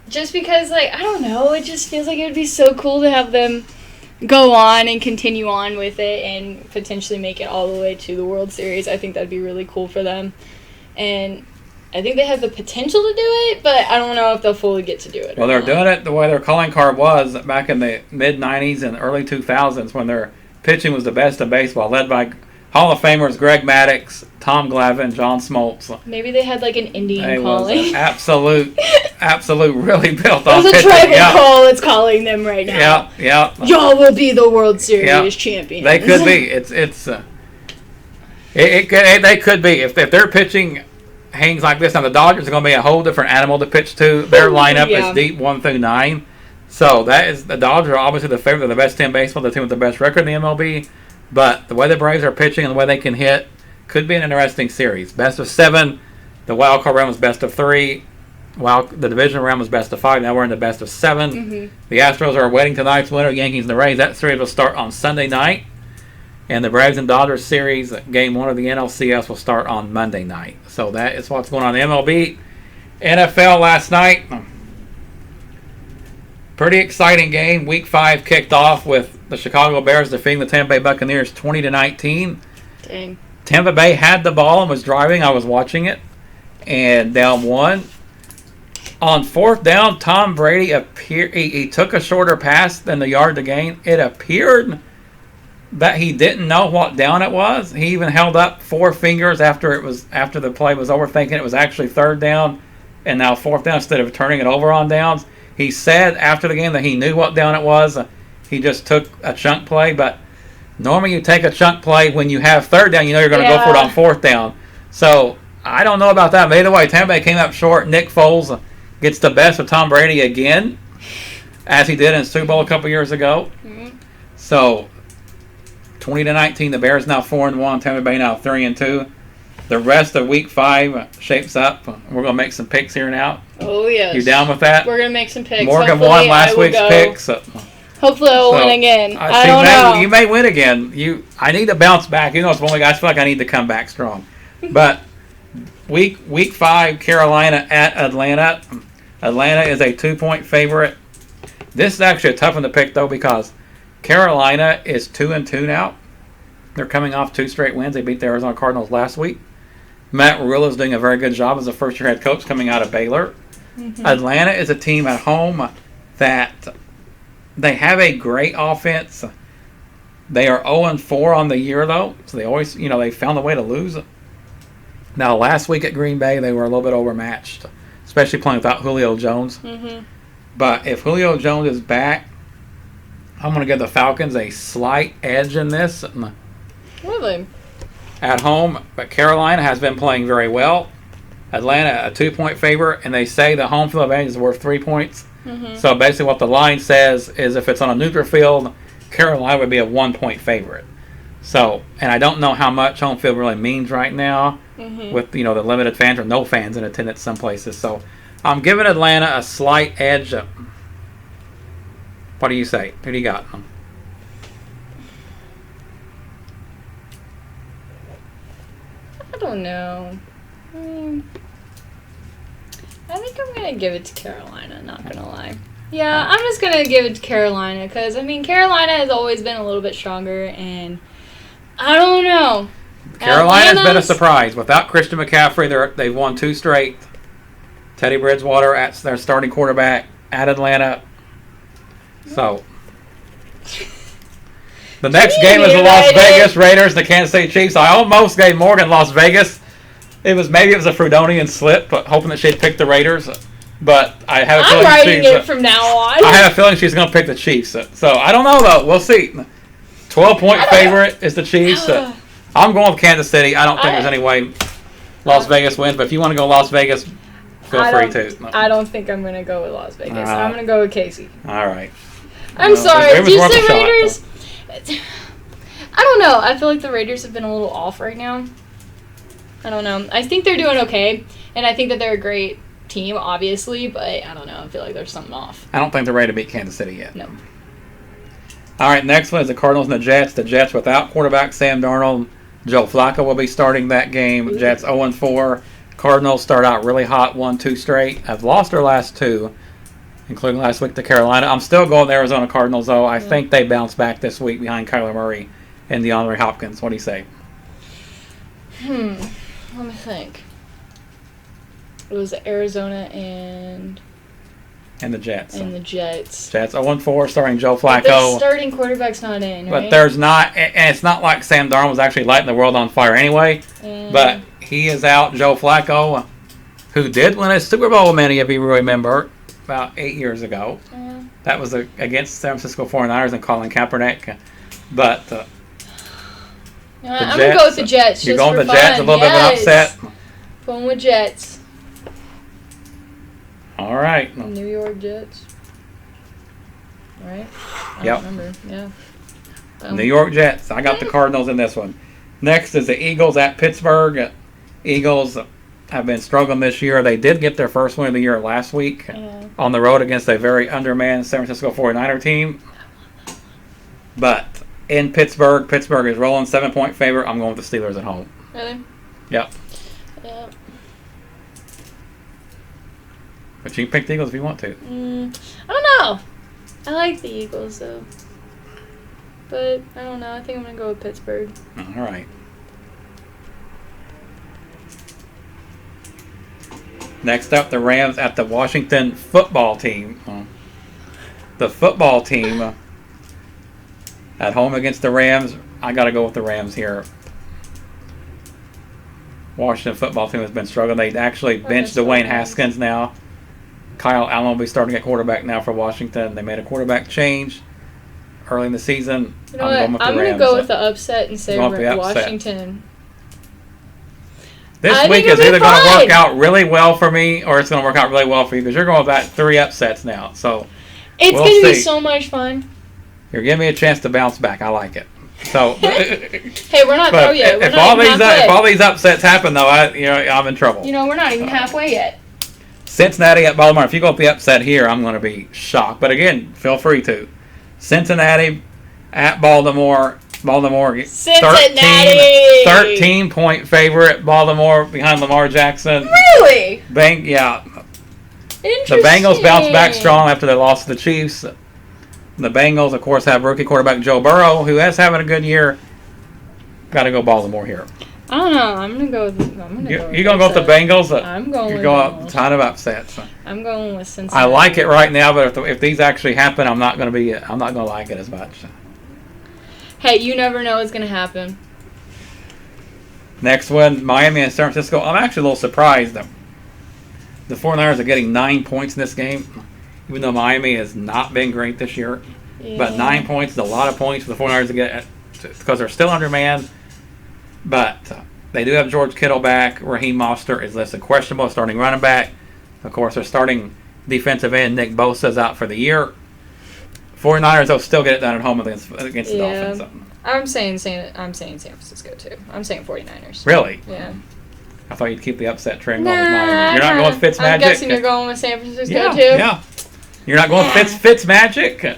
just because I don't know. It just feels like it would be so cool to have them go on and continue on with it and potentially make it all the way to the World Series. I think that'd be really cool for them, and I think they have the potential to do it, but I don't know if they'll fully get to do it. Well, they're doing it the way their calling card was back in the mid-'90s and early 2000s when their pitching was the best in baseball, led by Hall of Famers Greg Maddux, Tom Glavine, John Smoltz. Maybe they had an Indian calling. Was absolute, really built on pitching. There's a tribal call that's calling them right now. Yeah. Y'all will be the World Series champions. They could be. They could be if their pitching hangs like this. Now the Dodgers are going to be a whole different animal to pitch to. Their lineup is deep 1 through 9. So the Dodgers are obviously the favorite. They're the best team in baseball, the team with the best record in the MLB. But the way the Braves are pitching and the way they can hit could be an interesting series. Best of 7. The wild card round was best of 3. The division round was best of 5. Now we're in the best of 7. Mm-hmm. The Astros are awaiting tonight's winner, Yankees and the Rays. That series will start on Sunday night. And the Braves and Dodgers series, game 1 of the NLCS, will start on Monday night. So that is what's going on in the MLB. NFL last night. Pretty exciting game. Week 5 kicked off with the Chicago Bears defeating the Tampa Bay Buccaneers 20-19. Dang. Tampa Bay had the ball and was driving. I was watching it. And down 1. On 4th down, Tom Brady he took a shorter pass than the yard to gain. It appeared that he didn't know what down it was. He even held up 4 fingers after the play was over, thinking it was actually 3rd down and now 4th down instead of turning it over on downs. He said after the game that he knew what down it was. He just took a chunk play, but normally you take a chunk play when you have 3rd down. You know you're going to go for it on 4th down. So I don't know about that. But either way, Tampa Bay came up short. Nick Foles gets the best of Tom Brady again, as he did in the Super Bowl a couple years ago. Mm-hmm. So 20-19, the Bears now 4-1, Tampa Bay now 3-2. The rest of Week 5 shapes up. We're going to make some picks here now. Oh, yes. You down with that? We're going to make some picks. Morgan won last week's picks. Hopefully I'll win again. I don't know. You may win again. I need to bounce back. It's one of the guys I feel like I need to come back strong. But week 5, Carolina at Atlanta. Atlanta is a 2-point favorite. This is actually a tough one to pick, though, because Carolina is 2-2 now. They're coming off 2 straight wins. They beat the Arizona Cardinals last week. Matt Rhule is doing a very good job as a first-year head coach coming out of Baylor. Mm-hmm. Atlanta is a team at home that they have a great offense. They are 0-4 on the year, though, so they always, they found a way to lose. Now, last week at Green Bay, they were a little bit overmatched, especially playing without Julio Jones. Mm-hmm. But if Julio Jones is back, I'm going to give the Falcons a slight edge in this. Really? At home, but Carolina has been playing very well. Atlanta, a 2-point favorite, and they say the home field advantage is worth 3 points. Mm-hmm. So basically what the line says is if it's on a neutral field, Carolina would be a 1-point favorite. So, and I don't know how much home field really means right now with, the limited fans or no fans in attendance some places. So I'm giving Atlanta a slight edge. What do you say? Who do you got? I don't know. I think I'm going to give it to Carolina, not going to lie. Yeah, I'm just going to give it to Carolina because, Carolina has always been a little bit stronger, and I don't know. Carolina's been a surprise. Without Christian McCaffrey, they've won 2 straight. Teddy Bridgewater at their starting quarterback at Atlanta. So, the next game is the Las Vegas Raiders, the Kansas City Chiefs. I almost gave Morgan Las Vegas. Maybe it was a Frudonian slip, but hoping that she'd pick the Raiders. But I have a feeling I'm writing it from now on. I have a feeling she's going to pick the Chiefs. So I don't know, though. We'll see. 12-point favorite is the Chiefs. I'm going with Kansas City. I don't think there's any way Las Vegas wins. But if you want to go Las Vegas, feel free to. No. I don't think I'm going to go with Las Vegas. I'm going to go with Casey. All right. I'm sorry. Did you say Raiders? I don't know. I feel like the Raiders have been a little off right now. I don't know. I think they're doing okay, and I think that they're a great team, obviously, but I don't know. I feel like there's something off. I don't think they're ready to beat Kansas City yet. No. All right, next one is the Cardinals and the Jets. The Jets without quarterback Sam Darnold. Joe Flacco will be starting that game. Ooh. Jets 0-4. Cardinals start out really hot, 1-2 straight. Have lost their last two, including last week to Carolina. I'm still going the Arizona Cardinals, though. I think they bounce back this week behind Kyler Murray and DeAndre Hopkins. What do you say? Let me think. It was Arizona and And the Jets. Jets 0-4, starting Joe Flacco. But the starting quarterback's not in, right? But there's not, and it's not like Sam Darnold was actually lighting the world on fire anyway. But he is out. Joe Flacco, who did win a Super Bowl, many of you remember, about 8 years ago. That was against San Francisco 49ers and Colin Kaepernick. But I'm going to go with the Jets. You're going with the Jets? A little bit of an upset? Going with Jets. All right. New York Jets. Right? I Yep. don't remember. Yeah. New York Jets. I got the Cardinals in this one. Next is the Eagles at Pittsburgh. Eagles have been struggling this year. They did get their first win of the year last week on the road against a very undermanned San Francisco 49er team. But in Pittsburgh is rolling 7-point favorite. I'm going with the Steelers at home. Really? Yep. Yeah. But you can pick the Eagles if you want to. I don't know. I like the Eagles, though. But, I don't know. I think I'm going to go with Pittsburgh. All right. Next up, the Rams at the Washington football team. The football team at home against the Rams. I got to go with the Rams here. Washington football team has been struggling. They actually benched Dwayne Haskins now. Kyle Allen will be starting at quarterback now for Washington. They made a quarterback change early in the season. You know what? I'm going to go with the upset and say Washington. This week is either going to work out really well for me or it's going to work out really well for you because you're going with about 3 upsets now. So it's going to be so much fun. You're giving me a chance to bounce back. I like it. So hey, we're not through yet. If all these upsets happen, though, I'm in trouble. You know, we're not even halfway yet. Cincinnati at Baltimore. If you go with the upset here, I'm going to be shocked. But again, feel free to. Cincinnati at Baltimore. Cincinnati. 13-point favorite. Baltimore behind Lamar Jackson. Really? Yeah. Interesting. The Bengals bounced back strong after they lost to the Chiefs. The Bengals, of course, have rookie quarterback Joe Burrow, who is having a good year. Got to go Baltimore here. I don't know. I'm gonna go with. You're gonna go with the Bengals. I'm going. You're going a ton of upsets. I'm going with Cincinnati. I like it right now, but if these actually happen, I'm not gonna like it as much. Hey, you never know what's gonna happen. Next one, Miami and San Francisco. I'm actually a little surprised that the 49ers are getting 9 points in this game, even though Miami has not been great this year. Yeah. But 9 points is a lot of points for the 49ers to get because they're still undermanned. But they do have George Kittle back. Raheem Mostert is listed questionable, starting running back. Of course, they're starting defensive end. Nick Bosa is out for the year. 49ers will still get it done at home against the Dolphins. I'm saying San Francisco too. I'm saying 49ers. Really? Yeah. I thought you'd keep the upset trend going with Miami. You're not going with Fitzmagic? I'm guessing you're going with San Francisco too. Yeah. You're not going with Fitzmagic?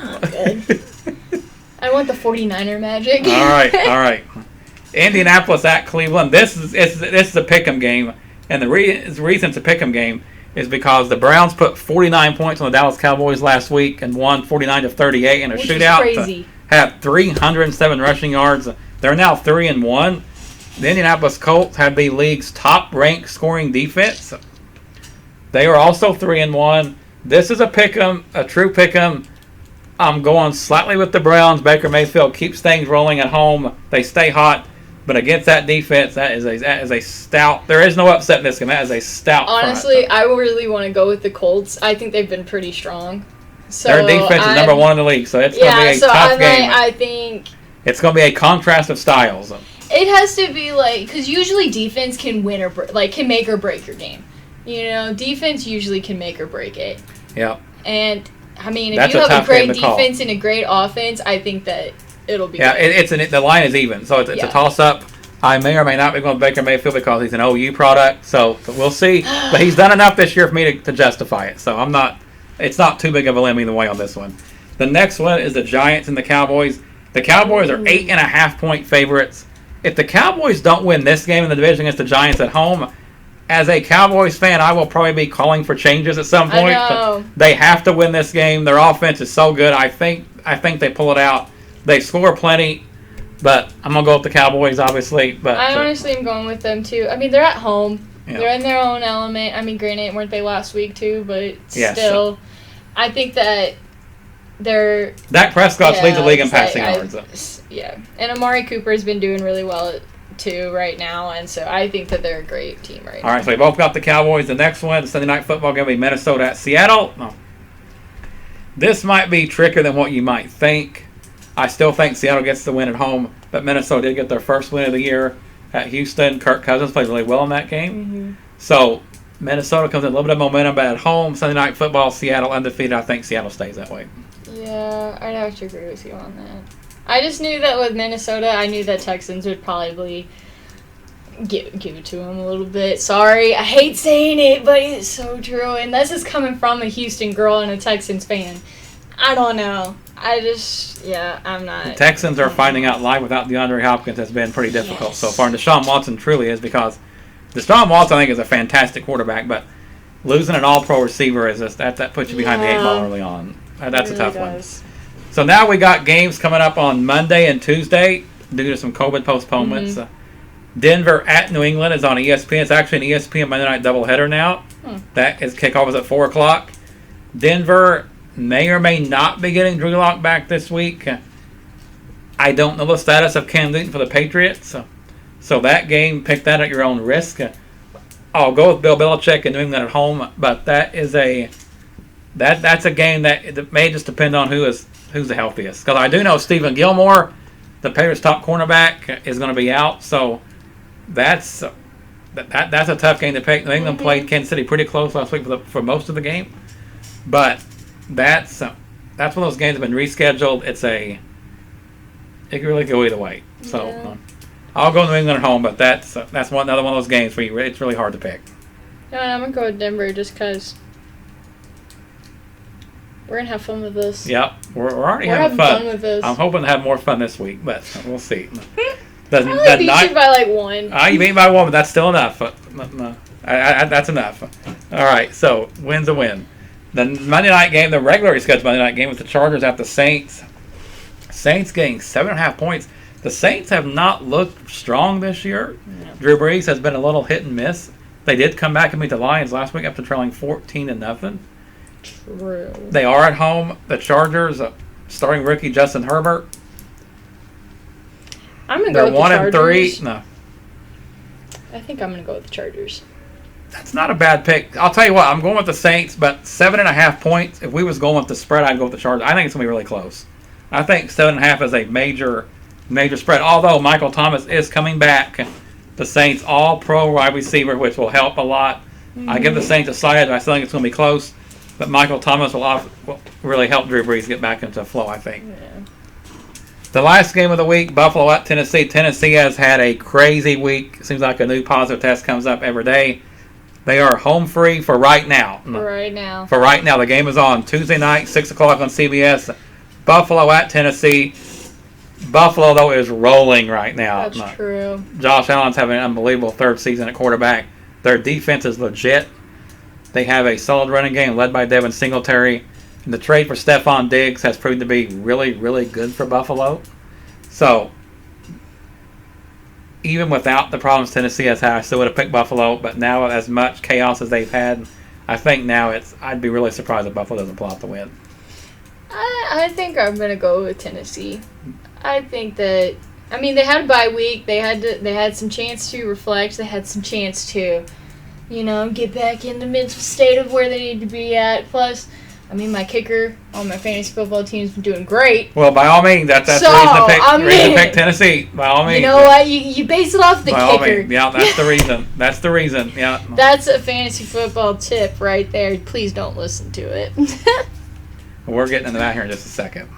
Oh, good. I want the 49er magic. All right. Indianapolis at Cleveland. This is a pick'em game, and the reason it's a pick'em game is because the Browns put 49 points on the Dallas Cowboys last week and won 49-38 in a shootout. Crazy. Have 307 rushing yards. They're now 3-1. The Indianapolis Colts have the league's top-ranked scoring defense. They are also 3-1. This is a pick'em, a true pick'em. I'm going slightly with the Browns. Baker Mayfield keeps things rolling at home. They stay hot. But against that defense, that is a stout. There is no upset in this game. That is a stout. Honestly, I really want to go with the Colts. I think they've been pretty strong. So their defense is number 1 in the league, so it's going to be a tough game. I think it's going to be a contrast of styles. It has to be because usually defense can win or can make or break your game. You know, defense usually can make or break it. Yep. And I mean, if you have a great defense and a great offense, I think that it'll be. Yeah, the line is even, so it's a toss-up. I may or may not be going with Baker Mayfield because he's an OU product. So we'll see. But he's done enough this year for me to justify it. So it's not too big of a limb either way on this one. The next one is the Giants and the Cowboys. The Cowboys are 8.5-point favorites. If the Cowboys don't win this game in the division against the Giants at home, as a Cowboys fan, I will probably be calling for changes at some point. I know. They have to win this game. Their offense is so good. I think they pull it out. They score plenty, but I'm gonna go with the Cowboys, obviously. But I honestly am going with them too. I mean, they're at home. Yeah. They're in their own element. I mean, granted, weren't they last week too? But Yeah, still, I think that they're. Dak Prescott's leads the league in passing yards. Yeah, and Amari Cooper's been doing really well too right now, and so I think that they're a great team right now. All right, so we both got the Cowboys. The next one, the Sunday night football game, will be Minnesota at Seattle. No. This might be trickier than what you might think. I still think Seattle gets the win at home, but Minnesota did get their first win of the year at Houston. Kirk Cousins played really well in that game. Mm-hmm. So Minnesota comes in a little bit of momentum, but at home, Sunday night football, Seattle undefeated. I think Seattle stays that way. Yeah, I'd have to agree with you on that. I just knew that with Minnesota, I knew that Texans would probably give it to them a little bit. Sorry, I hate saying it, but it's so true. And this is coming from a Houston girl and a Texans fan. I don't know. I'm not. The Texans are finding out life without DeAndre Hopkins has been pretty difficult so far. And Deshaun Watson truly is, because Deshaun Watson, I think, is a fantastic quarterback, but losing an all-pro receiver is just, that puts you behind the eight ball early on. That's a tough one. So now we got games coming up on Monday and Tuesday due to some COVID postponements. Mm-hmm. Denver at New England is on ESPN. It's actually an ESPN Monday night doubleheader now. That is kickoff is at 4 o'clock. Denver may or may not be getting Drew Lock back this week. I don't know the status of Cam Newton for the Patriots. So that game, pick that at your own risk. I'll go with Bill Belichick and New England at home, but that is that's a game that may just depend on who's the healthiest. Because I do know Stephen Gilmore, the Patriots' top cornerback, is going to be out. So that's a tough game to pick. New England played Kansas City pretty close last week for most of the game, but that's one of those games that have been rescheduled. It can really go either way. So I'll go New England at home, but that's another one of those games where it's really hard to pick. No, I'm gonna go with Denver just because we're gonna have fun with this. Yep, we're already having fun with this. I'm hoping to have more fun this week, but we'll see. I only beat you by like 1. You beat me by 1, but that's still enough. That's enough. All right, so win's a win. The Monday night game, the regularly scheduled Monday night game with the Chargers at the Saints. Saints getting 7.5 points. The Saints have not looked strong this year. Yeah. Drew Brees has been a little hit and miss. They did come back and beat the Lions last week after trailing 14-0. True. They are at home. The Chargers, starting rookie Justin Herbert. I'm gonna go with the Chargers. They're 1-3. No. I think I'm gonna go with the Chargers. That's not a bad pick. I'll tell you what, I'm going with the Saints, but 7.5 points. If we was going with the spread, I'd go with the Chargers. I think it's gonna be really close. I think 7.5 is a major spread. Although Michael Thomas is coming back, the Saints all-pro wide receiver, which will help a lot. Mm-hmm. I give the Saints a side edge. I still think it's gonna be close, but Michael Thomas will really help Drew Brees get back into flow, I think. Yeah. The last game of the week, Buffalo at Tennessee. Tennessee has had a crazy week. Seems like a new positive test comes up every day. They are home free for right now. For right now. The game is on Tuesday night, 6 o'clock on CBS. Buffalo at Tennessee. Buffalo, though, is rolling right now. That's true. Josh Allen's having an unbelievable third season at quarterback. Their defense is legit. They have a solid running game led by Devin Singletary. And the trade for Stephon Diggs has proven to be really, really good for Buffalo. So, even without the problems Tennessee has had, I still would have picked Buffalo. But now, as much chaos as they've had, I think now I'd be really surprised if Buffalo doesn't pull out the win. I think I'm going to go with Tennessee. I think that, they had a bye week. They had some chance to reflect. They had some chance to, get back in the mental state of where they need to be at. Plus, my kicker on my fantasy football team has been doing great. Well, by all means, that's the reason to pick Tennessee. By all means. You know what? You base it off the kicker. Yeah, that's the reason. That's the reason. Yeah. That's a fantasy football tip right there. Please don't listen to it. We're getting into that here in just a second.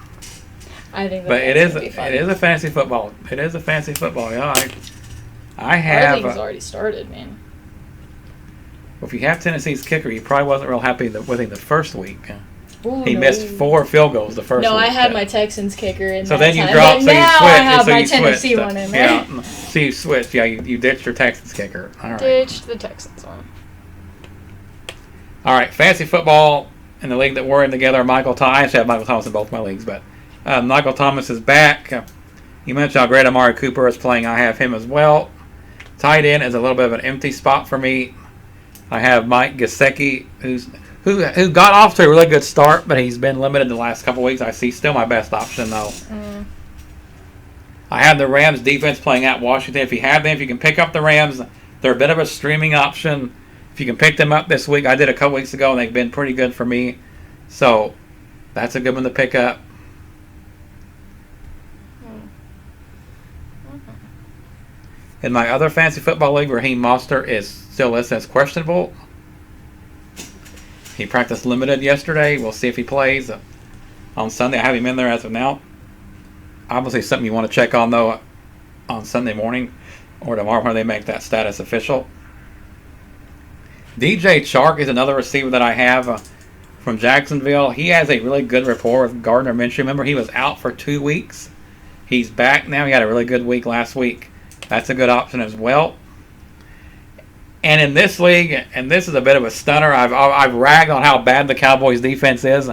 I think it is a fantasy football. It is a fantasy football. Yeah. I Our have. league's already started, man. If you have Tennessee's kicker, you probably wasn't real happy with him the first week. Ooh, He no. missed 4 field goals the first week. No, I had my Texans kicker in So that then you time, dropped, but so you now switched. I have so my you Tennessee switched. one in there. Yeah, so you switched. Yeah, you ditched your Texans kicker. All right. Ditched the Texans one. All right, fantasy football in the league that we're in together. Michael Thomas. I actually have Michael Thomas in both my leagues, but Michael Thomas is back. You mentioned how great Amari Cooper is playing. I have him as well. Tight end is a little bit of an empty spot for me. I have Mike Gesicki, who got off to a really good start, but he's been limited the last couple weeks. I see still my best option, though. I have the Rams defense playing at Washington. If you have them, if you can pick up the Rams, they're a bit of a streaming option. If you can pick them up this week, I did a couple weeks ago, and they've been pretty good for me. So that's a good one to pick up. In my other fantasy football league, Raheem Mostert is still listed as questionable. He practiced limited yesterday. We'll see if he plays on Sunday. I have him in there as of now. Obviously, something you want to check on, though, on Sunday morning or tomorrow when they make that status official. DJ Chark is another receiver that I have from Jacksonville. He has a really good rapport with Gardner Minshew. Remember, he was out for 2 weeks. He's back now. He had a really good week last week. That's a good option as well. And in this league, and this is a bit of a stunner, I've ragged on how bad the Cowboys defense is,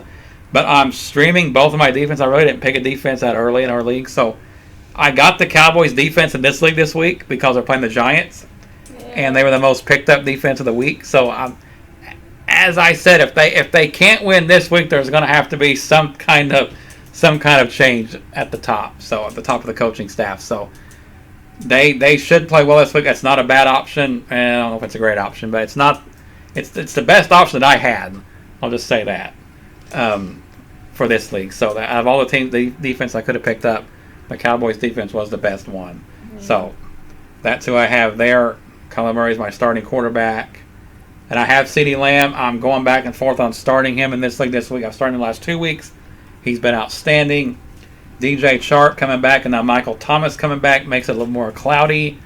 but I'm streaming both of my defense. I really didn't pick a defense that early in our league, so I got the Cowboys defense in this league this week because they're playing the Giants, and they were the most picked up defense of the week. So as I said, if they can't win this week, there's going to have to be some kind of change at the top. So at the top of the coaching staff. So they should play well this week. That's not a bad option. And I don't know if it's a great option, but it's not. It's the best option that I had. I'll just say that for this league. So that out of all the teams, the defense I could have picked up, the Cowboys defense was the best one. Mm-hmm. So that's who I have there. Kyler Murray is my starting quarterback. And I have CeeDee Lamb. I'm going back and forth on starting him in this league this week. I've started him the last 2 weeks. He's been outstanding. DJ Chark coming back, and now Michael Thomas coming back makes it a little more cloudy.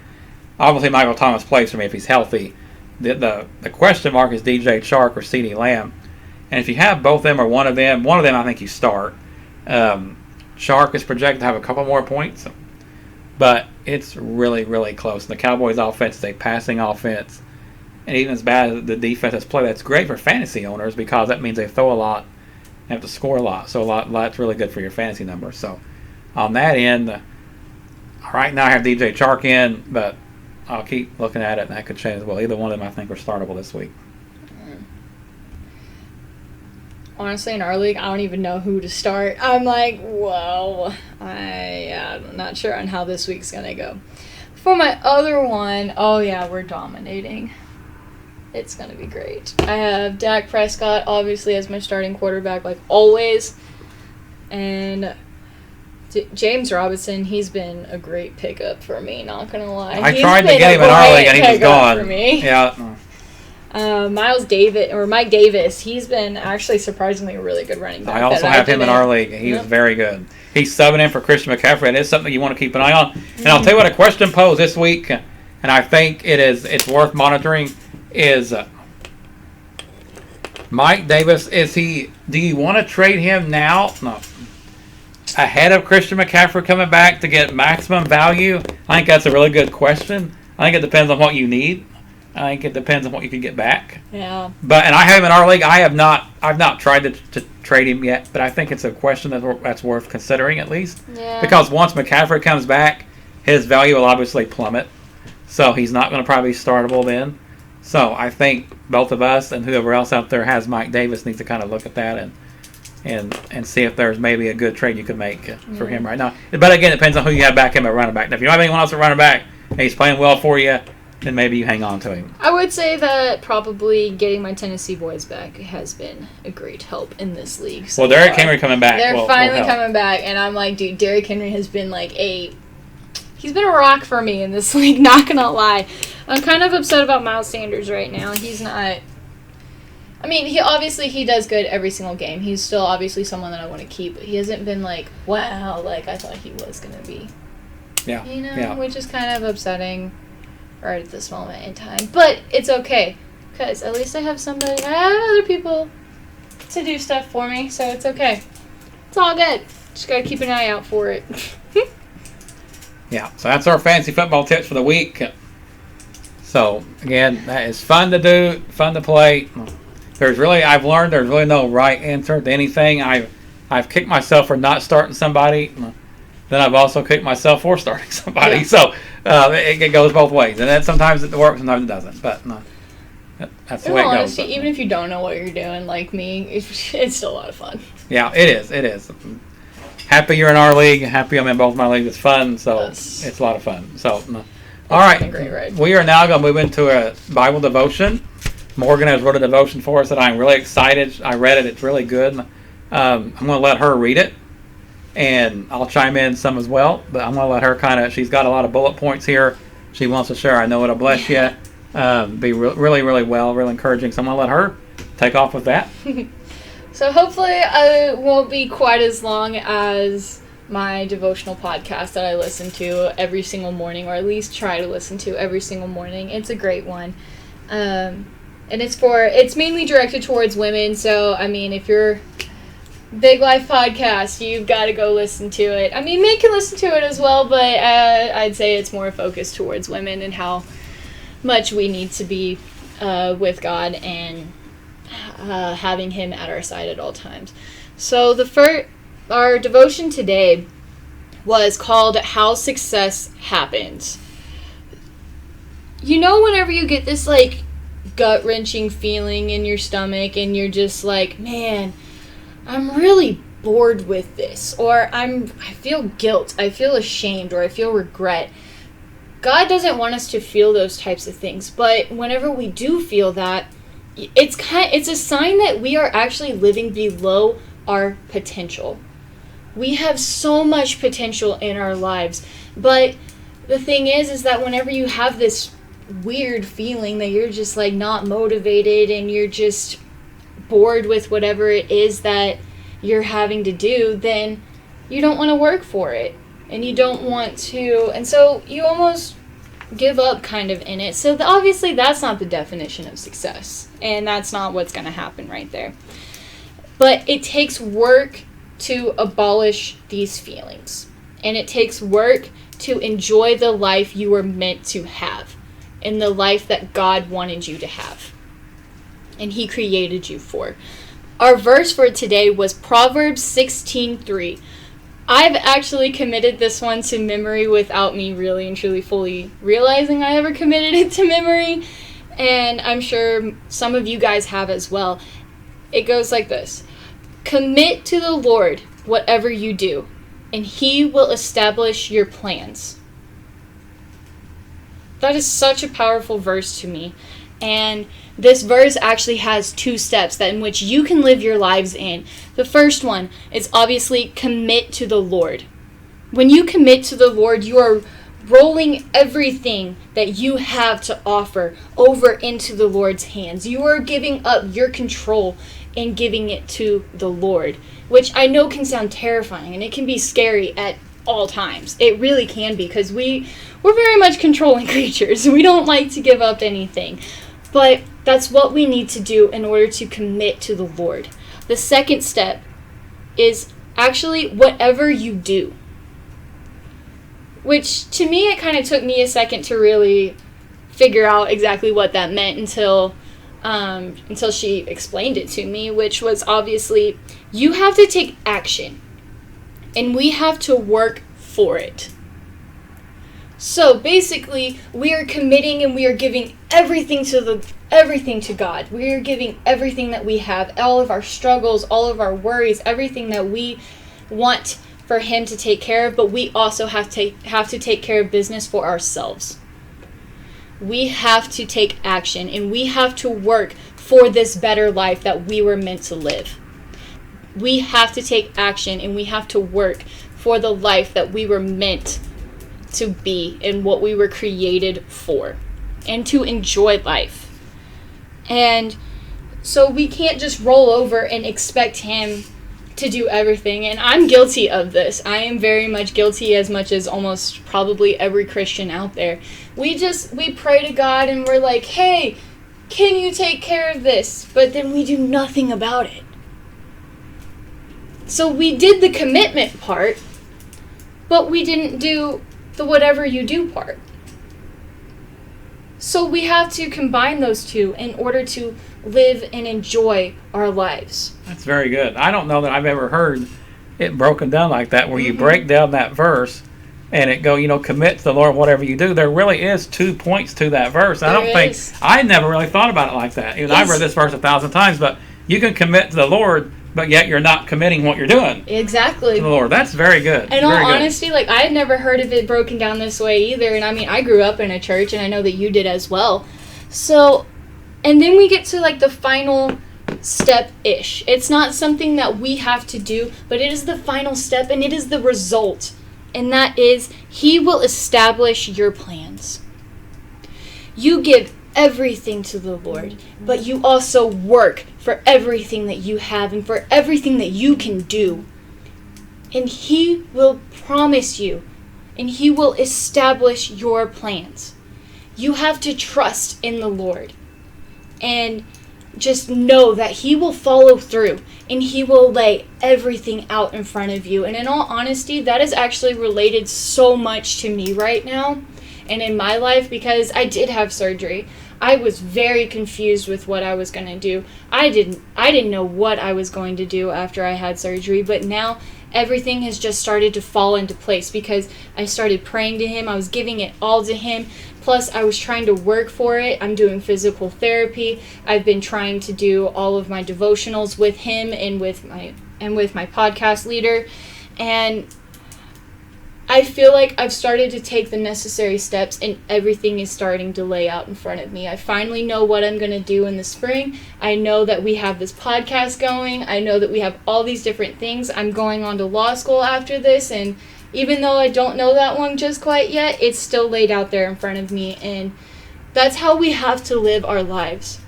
Obviously, Michael Thomas plays for me if he's healthy. The question mark is DJ Chark or CeeDee Lamb. And if you have both of them or one of them I think you start. Chark is projected to have a couple more points, but it's really, really close. The Cowboys' offense is a passing offense. And even as bad as the defense has played, that's great for fantasy owners because that means they throw a lot and have to score a lot. So that's really good for your fantasy numbers. So on that end, right now I have DJ Chark in, but I'll keep looking at it, and that could change as well. Either one of them I think are startable this week. Honestly, in our league, I don't even know who to start. I'm like, well, I'm not sure on how this week's going to go. For my other one, oh yeah, we're dominating. It's going to be great. I have Dak Prescott, obviously, as my starting quarterback, like always. And James Robinson, he's been a great pickup for me, not going to lie. I tried to get him in our league, and he was gone. For me. Yeah. Mike Davis, he's been actually surprisingly a really good running back. I also have him in our league. He was very good. He's subbing in for Christian McCaffrey, and it's something you want to keep an eye on. And I'll tell you what, a question posed this week, and I think it's worth monitoring, is Mike Davis, do you want to trade him now? No. Ahead of Christian McCaffrey coming back to get maximum value? I think that's a really good question. I think it depends on what you need. I think it depends on what you can get back. Yeah. And I have him in our league. I've not tried to trade him yet, but I think it's a question that's worth considering at least. Yeah. Because once McCaffrey comes back, his value will obviously plummet. So he's not going to probably be startable then. So I think both of us and whoever else out there has Mike Davis needs to kind of look at that and see if there's maybe a good trade you could make for him right now. But again, it depends on who you have back him at running back. Now, if you don't have anyone else at running back and he's playing well for you, then maybe you hang on to him. I would say that probably getting my Tennessee boys back has been a great help in this league. So well, Derrick Henry coming back. They're finally coming back, and I'm like, dude, Derrick Henry has been like he's been a rock for me in this league, not gonna lie. I'm kind of upset about Miles Sanders right now. He's not... I mean, he does good every single game. He's still obviously someone that I want to keep, but he hasn't been like, wow, like I thought he was gonna be. Yeah. Which is kind of upsetting. right at this moment in time. But it's okay, because at least I have other people to do stuff for me, so it's okay. It's all good. Just gotta keep an eye out for it. Yeah, so that's our fantasy football tips for the week. So, again, that is fun to do, fun to play. I've learned there's really no right answer to anything. I've kicked myself for not starting somebody. Then I've also kicked myself for starting somebody. Yeah. So, it goes both ways. And then sometimes it works, sometimes it doesn't. But, that's the way it goes. Even if you don't know what you're doing, like me, it's still a lot of fun. Yeah, it is. It is. Happy you're in our league. Happy I'm in both my leagues. It's fun. So, It's a lot of fun. So, all right. Great ride. We are now going to move into a Bible devotion. Morgan has wrote a devotion for us that I'm really excited. I read it. It's really good. I'm going to let her read it, and I'll chime in some as well. But I'm going to let her she's got a lot of bullet points here she wants to share. I know it'll bless you. Be really, really well, really encouraging. So I'm going to let her take off with that. So hopefully it won't be quite as long as my devotional podcast that I listen to every single morning, or at least try to listen to every single morning. It's a great one. And it's mainly directed towards women. So, I mean, if you're Big Life Podcast, you've got to go listen to it. I mean, men can listen to it as well, but I'd say it's more focused towards women and how much we need to be with God and having Him at our side at all times. So our devotion today was called How Success Happens. You know, whenever you get this gut-wrenching feeling in your stomach and you're just like, man, I'm really bored with this, or I feel guilt, I feel ashamed, or I feel regret. God doesn't want us to feel those types of things, but whenever we do feel that, it's a sign that we are actually living below our potential. We have so much potential in our lives, but the thing is that whenever you have this weird feeling that you're just not motivated and you're just bored with whatever it is that you're having to do, then you don't want to work for it, and you don't want to, and so you almost give up kind of in it. So obviously that's not the definition of success, and that's not what's going to happen right there. But it takes work to abolish these feelings, and it takes work to enjoy the life you were meant to have, and the life that God wanted you to have, and He created you for. Our verse for today was Proverbs 16:3. I've actually committed this one to memory without me really and truly fully realizing I ever committed it to memory, and I'm sure some of you guys have as well. It goes like this: commit to the Lord whatever you do, and He will establish your plans. That is such a powerful verse to me. And this verse actually has 2 steps in which you can live your lives in. The first one is obviously commit to the Lord. When you commit to the Lord, you are rolling everything that you have to offer over into the Lord's hands. You are giving up your control and giving it to the Lord, which I know can sound terrifying, and it can be scary at all times. It really can be, because we're very much controlling creatures. We don't like to give up anything. But that's what we need to do in order to commit to the Lord. The second step is actually whatever you do. Which, to me, it kind of took me a second to really figure out exactly what that meant until she explained it to me, which was obviously, you have to take action. And we have to work for it. So basically, we are committing and we are giving everything to God. We are giving everything that we have, all of our struggles, all of our worries, everything that we want for Him to take care of, but we also have to take care of business for ourselves. We have to take action, and we have to work for this better life that we were meant to live. We have to take action, and we have to work for the life that we were meant to be and what we were created for, and to enjoy life. And so we can't just roll over and expect Him to do everything. And I'm guilty of this. I am very much guilty, as much as almost probably every Christian out there. We pray to God and we're like, hey, can you take care of this? But then we do nothing about it. So we did the commitment part, but we didn't do the whatever you do part. So we have to combine those two in order to live and enjoy our lives. That's very good. I don't know that I've ever heard it broken down like that, where you break down that verse and it go, commit to the Lord whatever you do. There really is 2 points to that verse. I never really thought about it like that. I've read this verse 1,000 times, but you can commit to the Lord, but yet you're not committing what you're doing. Exactly. To the Lord. That's very good. In all honesty, I had never heard of it broken down this way either. And I grew up in a church, and I know that you did as well. So, and then we get to the final step-ish. It's not something that we have to do, but it is the final step, and it is the result. And that is, He will establish your plans. You give everything to the Lord, but you also work for everything that you have and for everything that you can do. And He will promise you, and He will establish your plans. You have to trust in the Lord and just know that He will follow through and He will lay everything out in front of you. And in all honesty, that is actually related so much to me right now and in my life, because I did have surgery. I was very confused with what I was going to do. I didn't know what I was going to do after I had surgery, but now everything has just started to fall into place because I started praying to Him. I was giving it all to Him. Plus, I was trying to work for it. I'm doing physical therapy. I've been trying to do all of my devotionals with Him and with my podcast leader. And I feel like I've started to take the necessary steps, and everything is starting to lay out in front of me. I finally know what I'm going to do in the spring. I know that we have this podcast going. I know that we have all these different things. I'm going on to law school after this, and even though I don't know that one just quite yet, it's still laid out there in front of me, and that's how we have to live our lives.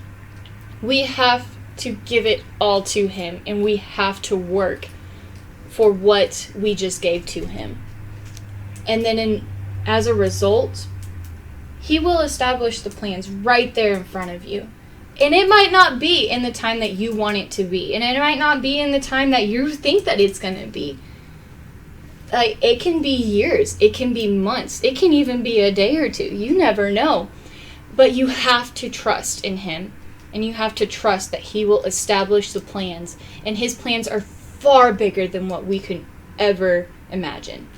We have to give it all to Him, and we have to work for what we just gave to Him. And then as a result, He will establish the plans right there in front of you. And it might not be in the time that you want it to be. And it might not be in the time that you think that it's going to be. It can be years. It can be months. It can even be a day or two. You never know. But you have to trust in Him. And you have to trust that He will establish the plans. And His plans are far bigger than what we could ever imagine.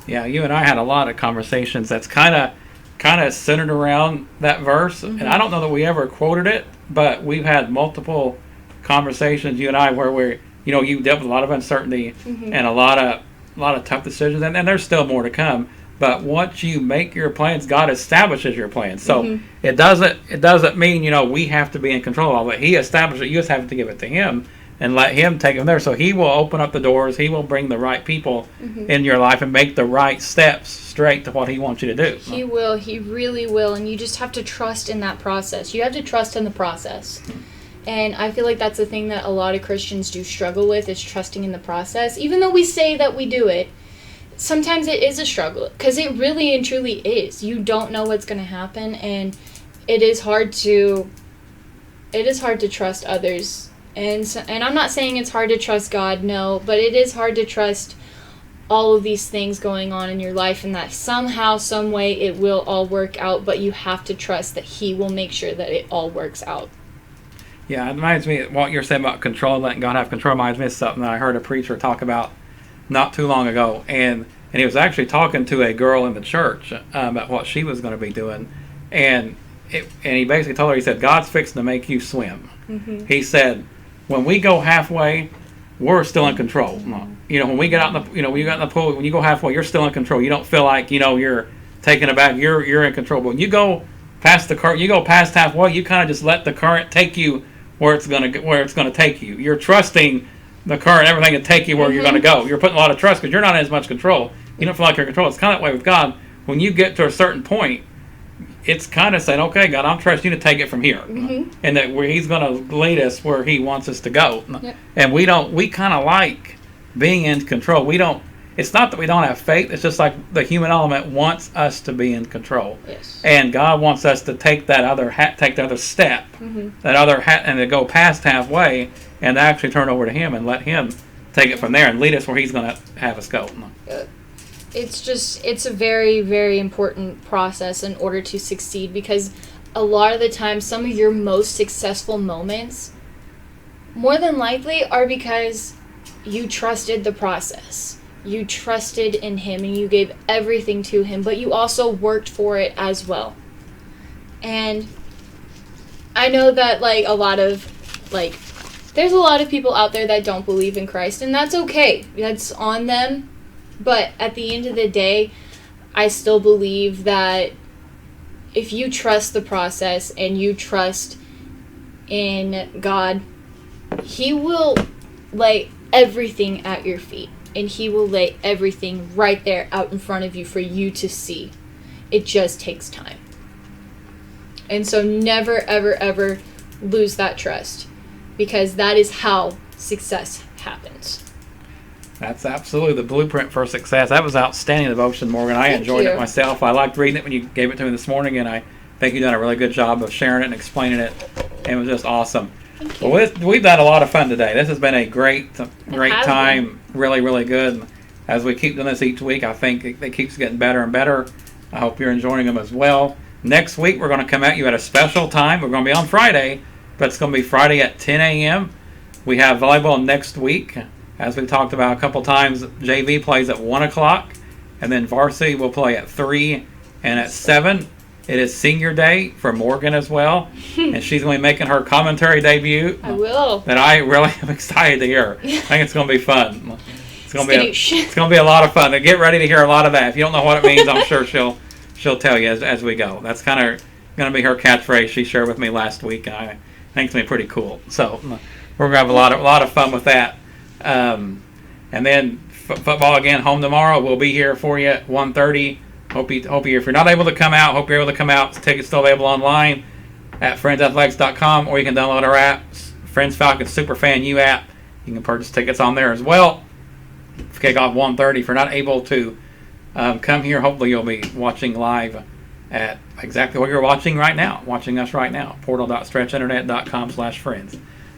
Yeah, you and I had a lot of conversations that's kind of centered around that verse. And I don't know that we ever quoted it, but we've had multiple conversations, you and I, where you dealt with a lot of uncertainty and a lot of tough decisions, and there's still more to come. But once you make your plans, God establishes your plans. So it doesn't mean we have to be in control of it. He established it. You just have to give it to Him and let Him take them there. So He will open up the doors. He will bring the right people in your life and make the right steps straight to what He wants you to do. He will. He really will. And you just have to trust in that process. You have to trust in the process. And I feel like that's the thing that a lot of Christians do struggle with, is trusting in the process. Even though we say that we do it, sometimes it is a struggle. Because it really and truly is. You don't know what's going to happen. And it is hard to trust others. And I'm not saying it's hard to trust God, no, but it is hard to trust all of these things going on in your life, and that somehow, some way, it will all work out, but you have to trust that He will make sure that it all works out. Yeah, it reminds me of what you're saying about control, letting God have control. Reminds me of something that I heard a preacher talk about not too long ago, and he was actually talking to a girl in the church about what she was going to be doing, and he basically told her, he said, God's fixing to make you swim. He said, when we go halfway, we're still in control. When we get out in the, when you got in the pool, when you go halfway, you're still in control. You don't feel like, you're taking it back. You're in control. But when you go past the current, you go past halfway, you kind of just let the current take you where it's gonna take you. You're trusting the current, everything to take you where you're gonna go. You're putting a lot of trust because you're not in as much control. You don't feel like you're in control. It's kind of that way with God. When you get to a certain point, it's kind of saying, okay, God, I'm trusting you to take it from here. And that where He's going to lead us where He wants us to go. And we kind of like being in control. it's not that we don't have faith. It's just like the human element wants us to be in control. Yes. And God wants us to take that other step, and to go past halfway and actually turn over to Him and let Him take it from there and lead us where He's going to have us go. It's a very, very important process in order to succeed, because a lot of the time some of your most successful moments more than likely are because you trusted the process. You trusted in Him and you gave everything to Him, but you also worked for it as well. And I know that there's a lot of people out there that don't believe in Christ, and that's okay. That's on them. But at the end of the day, I still believe that if you trust the process and you trust in God, He will lay everything at your feet. And He will lay everything right there out in front of you for you to see. It just takes time. And so never, ever, ever lose that trust, because that is how success happens. That's absolutely the blueprint for success. That was outstanding devotion, Morgan. I enjoyed it myself. I liked reading it when you gave it to me this morning, and I think you've done a really good job of sharing it and explaining it. It was just awesome. Well, we've had a lot of fun today. This has been a great time. Really, really good. As we keep doing this each week, I think it keeps getting better and better. I hope you're enjoying them as well. Next week, we're going to come at you at a special time. We're going to be on Friday, but it's going to be Friday at 10 a.m. We have volleyball next week. As we talked about a couple times, JV plays at 1 o'clock, and then varsity will play at 3 and at 7. It is senior day for Morgan as well, and she's going to be making her commentary debut. I will. That I really am excited to hear. I think it's going to be fun. It's going to be a lot of fun. Get ready to hear a lot of that. If you don't know what it means, I'm sure she'll tell you as we go. That's kind of going to be her catchphrase she shared with me last week, and I think it's going to be pretty cool. So we're going to have a lot of fun with that. And then football again, home tomorrow. We'll be here for you at 1:30. Hope you, if you're not able to come out, hope you're able to come out. Tickets still available online at friendsathletics.com, or you can download our app, Friends Falcon Superfan U app. You can purchase tickets on there as well. Kick off 1:30. If you're not able to come here, hopefully you'll be watching live at exactly what you're watching us right now, portal.stretchinternet.com/friends.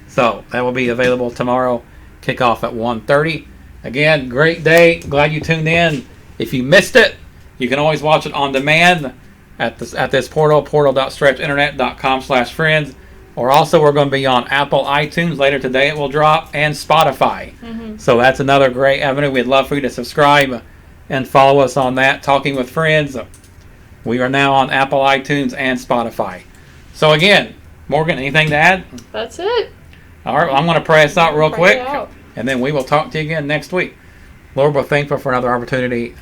So that will be available tomorrow. Kickoff at 1:30. Again, great day. Glad you tuned in. If you missed it, you can always watch it on demand at this portal.stretchinternet.com/friends. Or also, we're going to be on Apple iTunes later today. It will drop, and Spotify. So that's another great avenue. We'd love for you to subscribe and follow us on that. Talking with Friends. We are now on Apple iTunes and Spotify. So again, Morgan, anything to add? That's it. All right, well, I'm going to pray us out real quick, and then we will talk to you again next week. Lord, we're thankful for another opportunity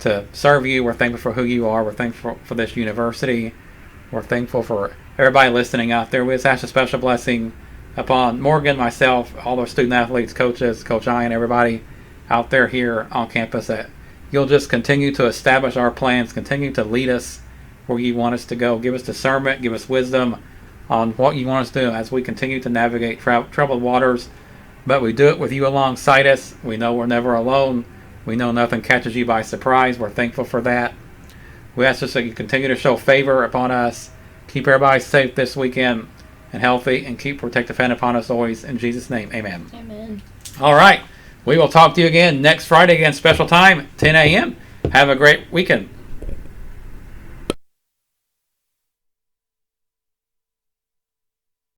to serve you. We're thankful for who you are. We're thankful for this university. We're thankful for everybody listening out there. We just ask a special blessing upon Morgan, myself, all our student athletes, coaches, Coach Ayin, everybody out there here on campus, that you'll just continue to establish our plans, continue to lead us where you want us to go. Give us discernment, give us wisdom on what you want us to do as we continue to navigate troubled waters. But we do it with you alongside us. We know we're never alone. We know nothing catches you by surprise. We're thankful for that. We ask us that you continue to show favor upon us. Keep everybody safe this weekend and healthy, and keep protective hand upon us always. In Jesus' name, amen. Amen. All right. We will talk to you again next Friday, again, special time, 10 a.m. Have a great weekend.